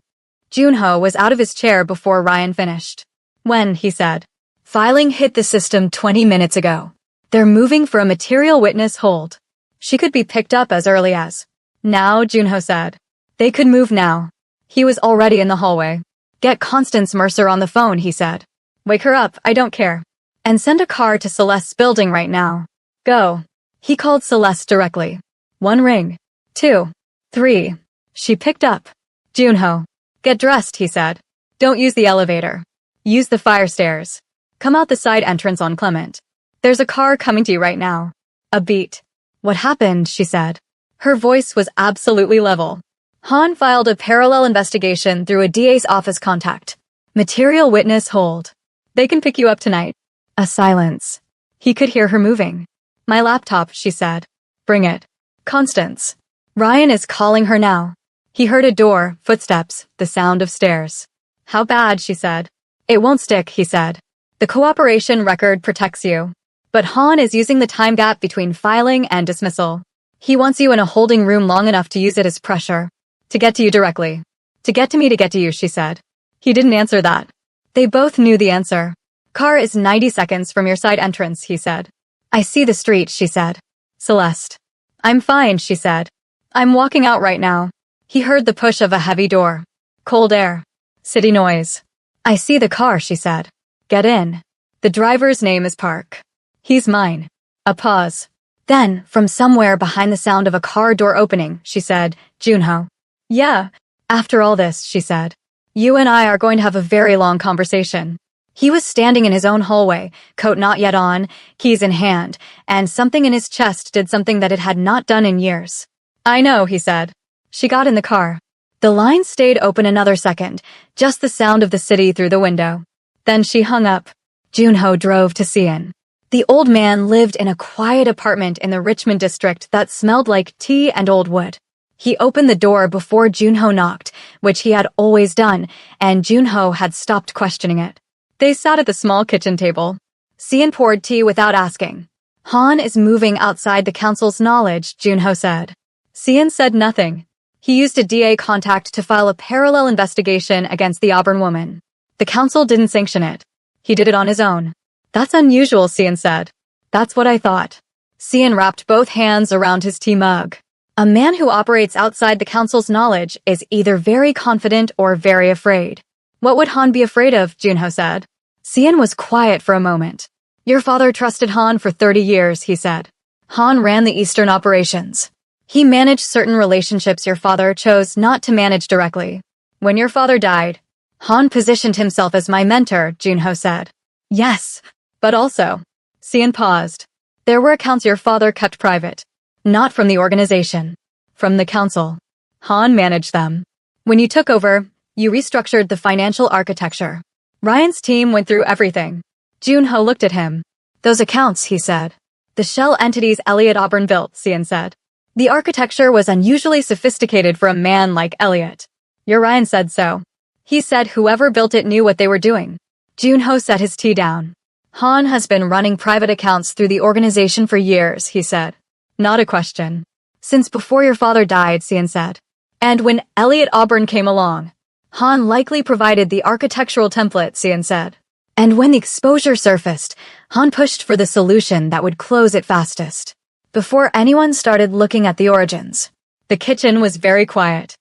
S1: Junho was out of his chair before Ryan finished. When, he said. Filing hit the system 20 minutes ago. They're moving for a material witness hold. She could be picked up as early as. Now, Junho said. They could move now. He was already in the hallway. Get Constance Mercer on the phone, he said. Wake her up, I don't care. And send a car to Celeste's building right now. Go. He called Celeste directly. 1 ring. 2. 3. She picked up. Junho. Get dressed, he said. Don't use the elevator. Use the fire stairs. Come out the side entrance on Clement. There's a car coming to you right now. A beat. What happened, she said. Her voice was absolutely level. Han filed a parallel investigation through a DA's office contact. Material witness hold. They can pick you up tonight. A silence. He could hear her moving. My laptop, she said. Bring it. Constance. Ryan is calling her now. He heard a door, footsteps, the sound of stairs. How bad, she said. It won't stick, he said. The cooperation record protects you. But Han is using the time gap between filing and dismissal. He wants you in a holding room long enough to use it as pressure. To get to you directly. To get to me to get to you, she said. He didn't answer that. They both knew the answer. Car is 90 seconds from your side entrance, he said. I see the street, she said. Celeste. I'm fine, she said. I'm walking out right now. He heard the push of a heavy door. Cold air. City noise. I see the car, she said. Get in. The driver's name is Park. He's mine. A pause. Then, from somewhere behind the sound of a car door opening, she said, Junho. Yeah. After all this, she said. You and I are going to have a very long conversation. He was standing in his own hallway, coat not yet on, keys in hand, and something in his chest did something that it had not done in years. I know, he said. She got in the car. The line stayed open another second, just the sound of the city through the window. Then she hung up. Junho drove to Cian. The old man lived in a quiet apartment in the Richmond district that smelled like tea and old wood. He opened the door before Junho knocked, which he had always done, and Junho had stopped questioning it. They sat at the small kitchen table. Cian poured tea without asking. Han is moving outside the council's knowledge, Junho said. Cian said nothing. He used a DA contact to file a parallel investigation against the Auburn woman. The council didn't sanction it. He did it on his own. That's unusual, Cian said. That's what I thought. Cian wrapped both hands around his tea mug. A man who operates outside the council's knowledge is either very confident or very afraid. What would Han be afraid of, Junho said. Cian was quiet for a moment. Your father trusted Han for 30 years, he said. Han ran the Eastern operations. He managed certain relationships your father chose not to manage directly. When your father died, Han positioned himself as my mentor, Junho said. Yes, but also. Cian paused. There were accounts your father kept private. Not from the organization. From the council. Han managed them. When you took over, you restructured the financial architecture. Ryan's team went through everything. Junho looked at him. Those accounts, he said. The shell entities Elliot Auburn built, Cian said. The architecture was unusually sophisticated for a man like Elliot. Your Ryan said so. He said whoever built it knew what they were doing. Junho set his tea down. Han has been running private accounts through the organization for years, he said. Not a question. Since before your father died, Cian said. And when Elliot Auburn came along, Han likely provided the architectural template, Cian said. And when the exposure surfaced, Han pushed for the solution that would close it fastest. Before anyone started looking at the origins. The kitchen was very quiet.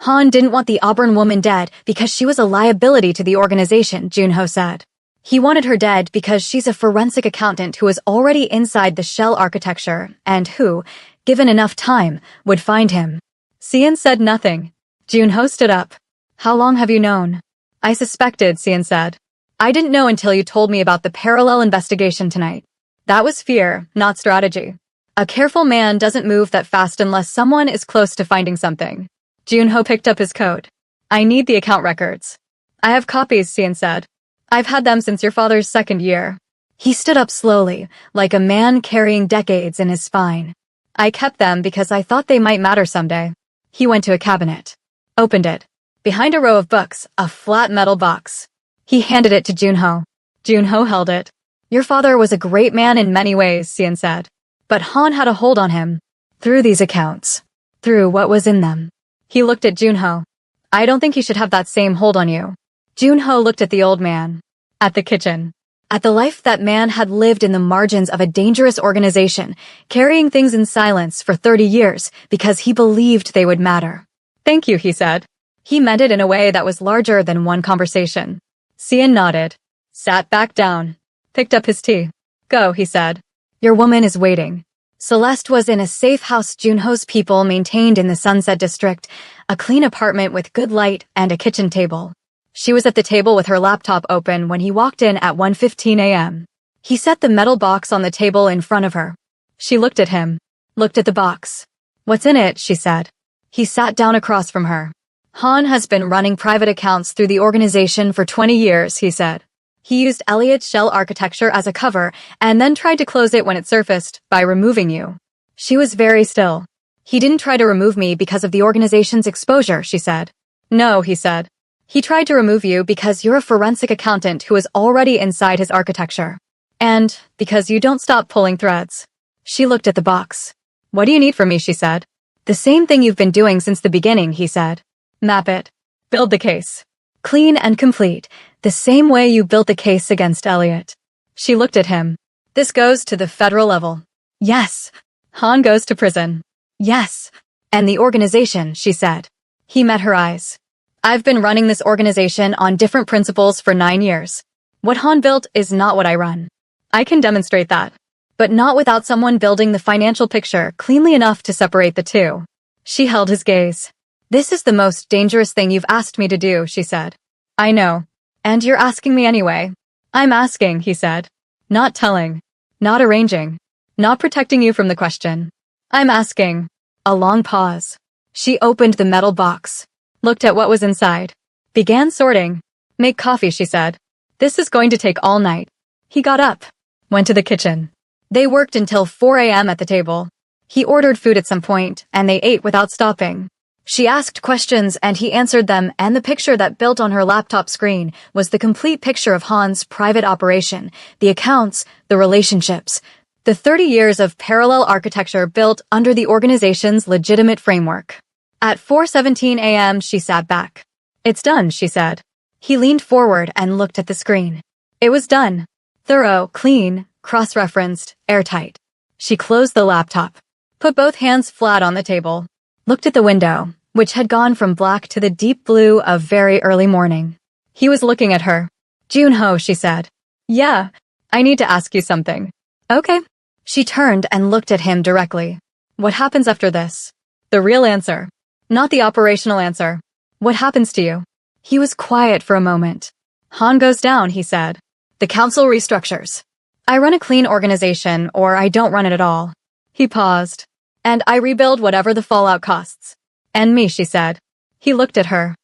S1: Han didn't want the Auburn woman dead because she was a liability to the organization, Junho said. He wanted her dead because she's a forensic accountant who is already inside the shell architecture and who, given enough time, would find him. Cian said nothing. Junho stood up. How long have you known? I suspected, Cian said. I didn't know until you told me about the parallel investigation tonight. That was fear, not strategy. A careful man doesn't move that fast unless someone is close to finding something. Junho picked up his coat. I need the account records. I have copies, Cian said. I've had them since your father's second year. He stood up slowly, like a man carrying decades in his spine. I kept them because I thought they might matter someday. He went to a cabinet. Opened it. Behind a row of books, a flat metal box. He handed it to Junho. Junho held it. Your father was a great man in many ways, Cian said. But Han had a hold on him. Through these accounts. Through what was in them. He looked at Junho. I don't think he should have that same hold on you. Junho looked at the old man. At the kitchen. At the life that man had lived in the margins of a dangerous organization, carrying things in silence for 30 years because he believed they would matter. Thank you, he said. He meant it in a way that was larger than one conversation. Cian nodded. Sat back down. Picked up his tea. Go, he said. Your woman is waiting. Celeste was in a safe house Junho's people maintained in the Sunset District, a clean apartment with good light and a kitchen table. She was at the table with her laptop open when he walked in at 1:15 a.m. He set the metal box on the table in front of her. She looked at him. Looked at the box. What's in it, she said. He sat down across from her. Han has been running private accounts through the organization for 20 years, he said. He used Elliot's shell architecture as a cover and then tried to close it when it surfaced by removing you. She was very still. He didn't try to remove me because of the organization's exposure, she said. No, he said. He tried to remove you because you're a forensic accountant who is already inside his architecture. And because you don't stop pulling threads. She looked at the box. What do you need from me, she said. The same thing you've been doing since the beginning, he said. Map it. Build the case. Clean and complete. The same way you built the case against Elliot. She looked at him. This goes to the federal level. Yes. Han goes to prison. Yes. And the organization, she said. He met her eyes. I've been running this organization on different principles for 9 years. What Han built is not what I run. I can demonstrate that. But not without someone building the financial picture cleanly enough to separate the two. She held his gaze. This is the most dangerous thing you've asked me to do, she said. I know. And you're asking me anyway. I'm asking, he said. Not telling. Not arranging. Not protecting you from the question. I'm asking. A long pause. She opened the metal box. Looked at what was inside. Began sorting. Make coffee, she said. This is going to take all night. He got up. went to the kitchen. They worked until 4 a.m. at the table. He ordered food at some point, and they ate without stopping. She asked questions and he answered them, and the picture that built on her laptop screen was the complete picture of Han's private operation, the accounts, the relationships, the 30 years of parallel architecture built under the organization's legitimate framework. At 4:17 a.m., she sat back. "It's done," she said. He leaned forward and looked at the screen. It was done. Thorough, clean, cross-referenced, airtight. She closed the laptop, put both hands flat on the table, looked at the window, which had gone from black to the deep blue of very early morning. He was looking at her. "Junho," she said. "Yeah, I need to ask you something." "Okay." She turned and looked at him directly. "What happens after this?" "The real answer. Not the operational answer. What happens to you?" He was quiet for a moment. "Han goes down," he said. "The council restructures. I run a clean organization, or I don't run it at all." He paused. "And I rebuild whatever the fallout costs." "And me," she said. He looked at her.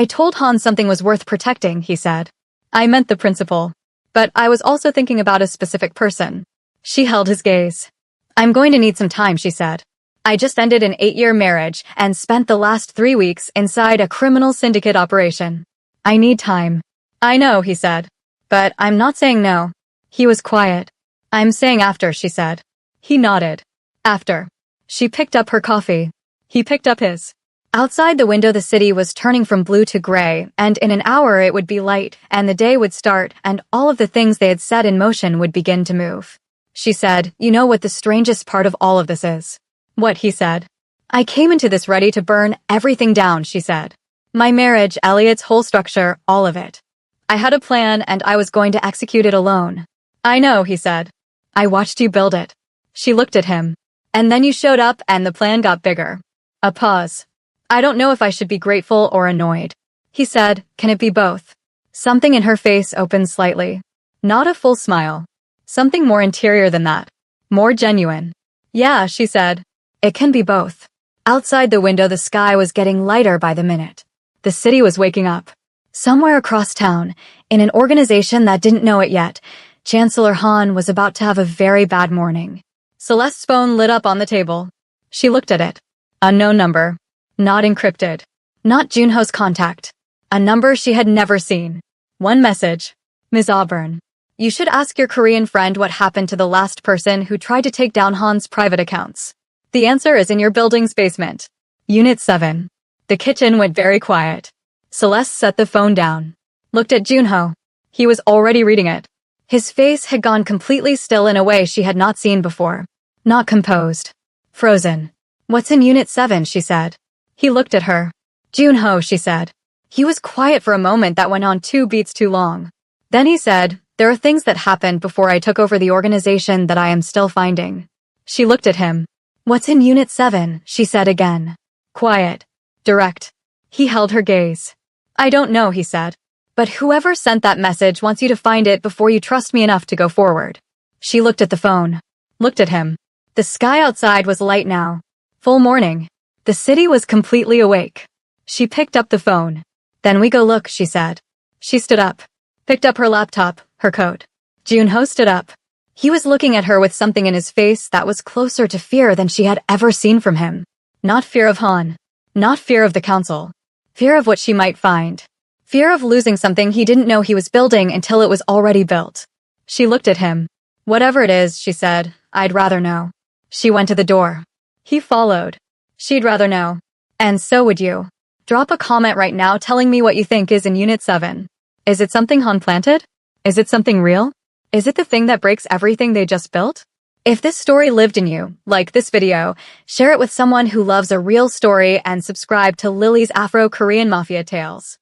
S1: "I told Han something was worth protecting," he said. "I meant the principle. But I was also thinking about a specific person." She held his gaze. "I'm going to need some time," she said. "I just ended an 8-year marriage and spent the last 3 weeks inside a criminal syndicate operation. I need time." "I know," he said. "But I'm not saying no." He was quiet. "I'm saying after," she said. He nodded. "After." She picked up her coffee. He picked up his. Outside the window, the city was turning from blue to gray, and in an hour it would be light, and the day would start, and all of the things they had set in motion would begin to move. She said, "You know what the strangest part of all of this is?" "What?" he said. "I came into this ready to burn everything down," she said. "My marriage, Elliot's whole structure, all of it. I had a plan, and I was going to execute it alone." "I know," he said. "I watched you build it." She looked at him. "And then you showed up, and the plan got bigger." A pause. "I don't know if I should be grateful or annoyed." He said, "Can it be both?" Something in her face opened slightly. Not a full smile. Something more interior than that. More genuine. "Yeah," she said. "It can be both." Outside the window, the sky was getting lighter by the minute. The city was waking up. Somewhere across town, in an organization that didn't know it yet, Chancellor Han was about to have a very bad morning. Celeste's phone lit up on the table. She looked at it. Unknown number. Not encrypted. Not Junho's contact. A number she had never seen. One message. "Ms. Auburn, you should ask your Korean friend what happened to the last person who tried to take down Han's private accounts. The answer is in your building's basement. Unit 7. The kitchen went very quiet. Celeste set the phone down. Looked at Junho. He was already reading it. His face had gone completely still in a way she had not seen before. Not composed. Frozen. "What's in Unit 7, she said. He looked at her. "Junho," she said. He was quiet for a moment that went on 2 beats too long. Then he said, "There are things that happened before I took over the organization that I am still finding." She looked at him. "What's in Unit 7, she said again. Quiet. Direct. He held her gaze. "I don't know," he said. "But whoever sent that message wants you to find it before you trust me enough to go forward." She looked at the phone. Looked at him. The sky outside was light now. Full morning. The city was completely awake. She picked up the phone. "Then we go look," she said. She stood up. Picked up her laptop, her coat. Junho stood up. He was looking at her with something in his face that was closer to fear than she had ever seen from him. Not fear of Han. Not fear of the council. Fear of what she might find. Fear of losing something he didn't know he was building until it was already built. She looked at him. "Whatever it is," she said, "I'd rather know." She went to the door. He followed. "She'd rather know. And so would you. Drop a comment right now telling me what you think is in Unit 7. Is it something Han planted? Is it something real? Is it the thing that breaks everything they just built? If this story lived in you, like this video, share it with someone who loves a real story and subscribe to Lily's Afro-Korean Mafia Tales.